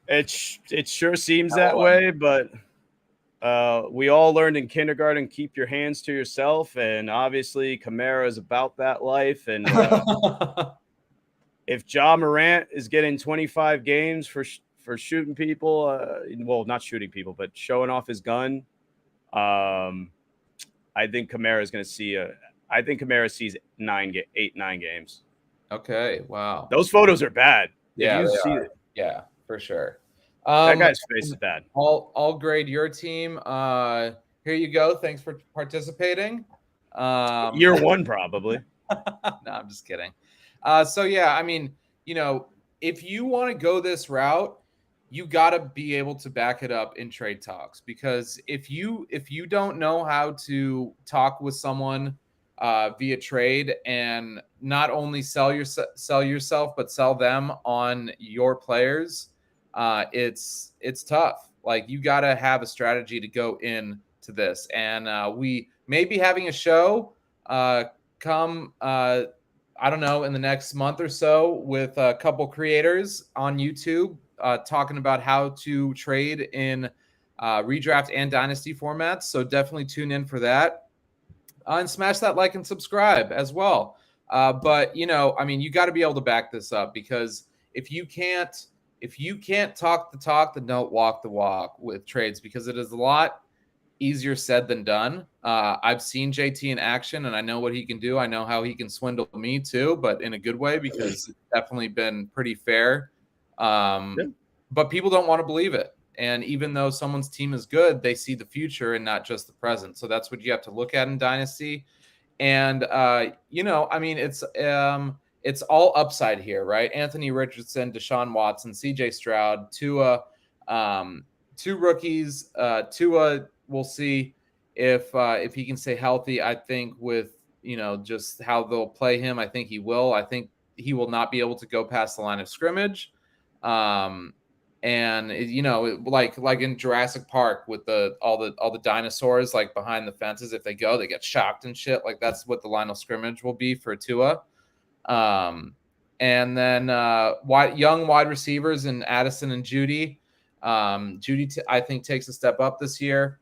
It sure seems that way, but we all learned in kindergarten, keep your hands to yourself, and obviously Kamara is about that life, and if Ja Morant is getting 25 games for shooting people, well, not shooting people, but showing off his gun, I think Kamara is going to see I think Kamara sees 9 games. Okay. Wow. Those photos are bad. Did Yeah, you they see are. it? Yeah, for sure. That guy's face is bad. I'll grade your team. Here you go. Thanks for participating. Year one, probably. No, I'm just kidding. So yeah, I mean, if you want to go this route, you got to be able to back it up in trade talks, because if you don't know how to talk with someone via trade and not only sell yourself but sell them on your players, it's tough. Like, you got to have a strategy to go into this, and we may be having a show come I don't know, in the next month or so, with a couple creators on YouTube talking about how to trade in redraft and dynasty formats. So definitely tune in for that, and smash that like and subscribe as well. But I mean, you got to be able to back this up, because if you can't talk the talk, then don't walk the walk with trades, because it is a lot easier said than done. I've seen JT in action, and I know what he can do. I know how he can swindle me too, but in a good way, because it's definitely been pretty fair. But people don't want to believe it. And even though someone's team is good, they see the future and not just the present. So that's what you have to look at in Dynasty. And I mean, it's all upside here, right? Anthony Richardson, Deshaun Watson, CJ Stroud, Tua, 2 rookies. Tua, we'll see if he can stay healthy. I think with just how they'll play him, I think he will. I think he will not be able to go past the line of scrimmage. And like in Jurassic Park with all the dinosaurs like behind the fences, if they go, they get shocked and shit. Like, that's what the line of scrimmage will be for Tua. And then young wide receivers in Addison and Judy. I think takes a step up this year.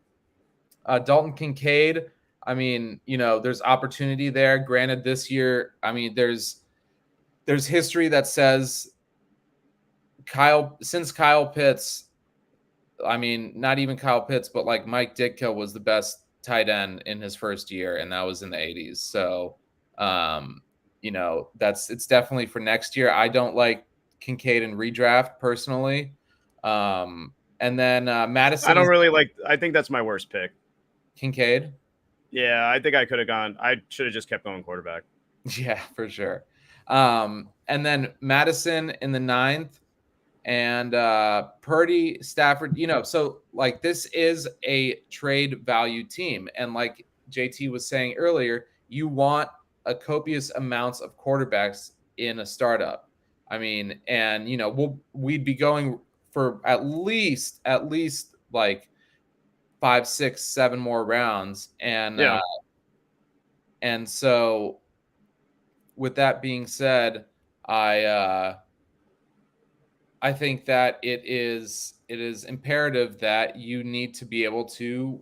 Dalton Kincaid, I mean, there's opportunity there. Granted, this year, I mean, there's history that says since Kyle Pitts, I mean, not even Kyle Pitts, but like Mike Ditka was the best tight end in his first year, and that was in the 80s. So, it's definitely for next year. I don't like Kincaid in redraft personally. And then Madison. I don't really like. I think that's my worst pick. Kincaid. Yeah, I think I could have gone. I should have just kept going quarterback. Yeah, for sure. And then Madison in the 9th, and Purdy, Stafford. So like, this is a trade value team, and like JT was saying earlier, you want a copious amounts of quarterbacks in a startup. I mean, and we'd be going for at least like 5, 6, 7 more rounds. And yeah. And so with that being said, I think that it is imperative that you need to be able to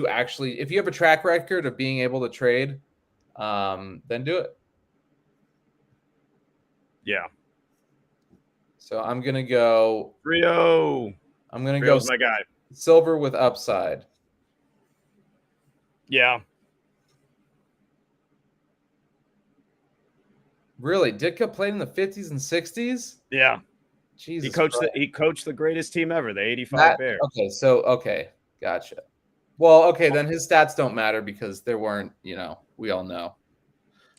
actually, if you have a track record of being able to trade, then do it. Yeah. So I'm going to go Rio. I'm going to Rio's go my guy. Silver with upside. Yeah. Really? Ditka played in the 50s and 60s? Yeah. Jesus. He coached the greatest team ever, the 85 Bears. Okay. Gotcha. Well, okay, then his stats don't matter, because there weren't, we all know.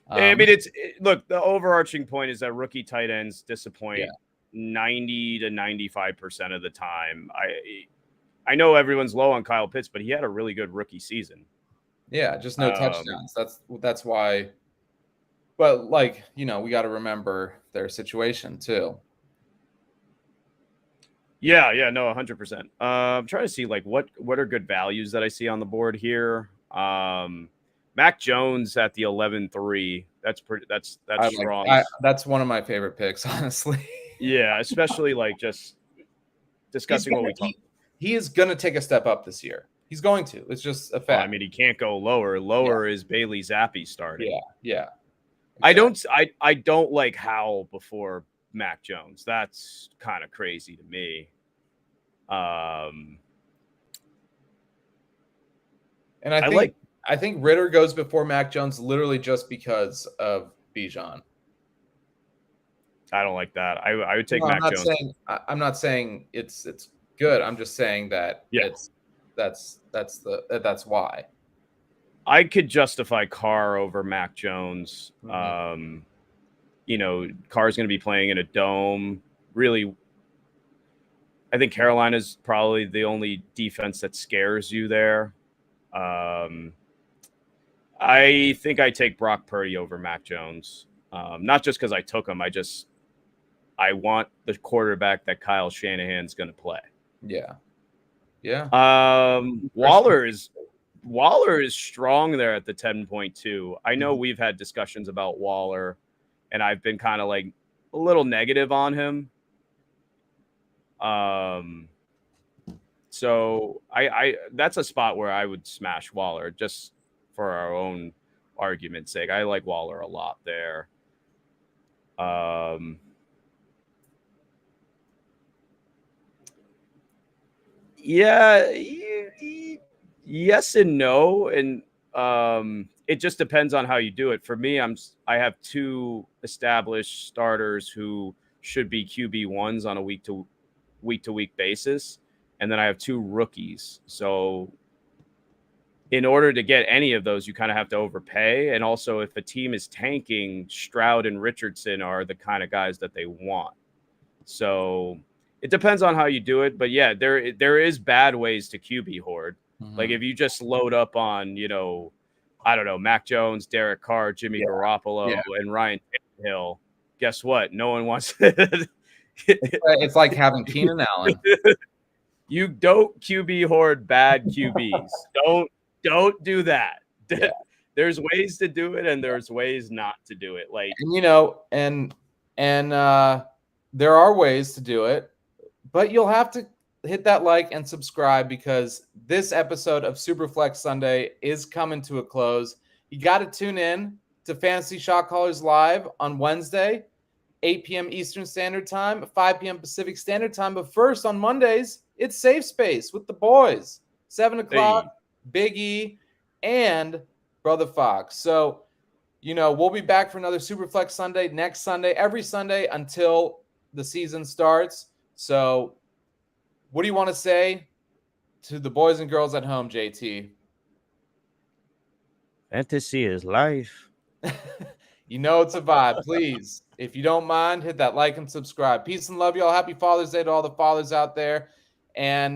I mean, look, the overarching point is that rookie tight ends disappoint 90 to 95% of the time. I know everyone's low on Kyle Pitts, but he had a really good rookie season. Yeah, just no touchdowns. That's why. But like, we got to remember their situation too. Yeah, no, 100%. I'm trying to see like what are good values that I see on the board here. Mac Jones at the 11-3. That's strong. That's one of my favorite picks, honestly. Yeah, especially like just discussing what we talked. He is going to take a step up this year. He's going to. It's just a fact. I mean, he can't go lower. Lower is Bailey Zappi starting. Yeah. Exactly. I don't like Howell before Mac Jones. That's kind of crazy to me. And I I think Ritter goes before Mac Jones literally just because of Bijan. I don't like that. I would take No, Mac Jones. I'm not saying it's good. I'm just saying that Yeah. that's why. I could justify Carr over Mac Jones. Mhm. You know, Carr's going to be playing in a dome. Really, I think Carolina's probably the only defense that scares you there. I think I take Brock Purdy over Mac Jones. Not just because I took him. I want the quarterback that Kyle Shanahan's going to play. Yeah. Yeah. Waller is strong there at the 10.2. I know Mhm. we've had discussions about Waller, and I've been kind of like a little negative on him. So I that's a spot where I would smash Waller just for our own argument's sake. I like Waller a lot there. Yeah, yes and no, and it just depends on how you do it. For me, I have two established starters who should be QB1s on a week to week basis, and then I have two rookies. So in order to get any of those, you kind of have to overpay. And also, if a team is tanking, Stroud and Richardson are the kind of guys that they want. So it depends on how you do it. But yeah, there is bad ways to QB hoard. Like if you just load up on, I don't know, Mac Jones, Derek Carr, Jimmy Garoppolo, Yeah. and Ryan Tannehill, guess what? No one wants It's like having Keenan Allen. You don't QB hoard bad QBs. Don't do that. Yeah. There's ways to do it and there's ways not to do it. Like, And there are ways to do it, but you'll have to hit that like and subscribe because this episode of Superflex Sunday is coming to a close. You got to tune in to Fantasy Shot Callers Live on Wednesday, 8 p.m. Eastern Standard Time, 5 p.m. Pacific Standard Time. But first, on Mondays, it's Safe Space with the boys, 7 o'clock, hey, Big E, and Brother Fox. So, we'll be back for another Superflex Sunday next Sunday, every Sunday until the season starts. So, what do you want to say to the boys and girls at home, JT? fantasy is life. It's a vibe. Please, if you don't mind, hit that like and subscribe. Peace and love, y'all. Happy Father's Day to all the fathers out there. And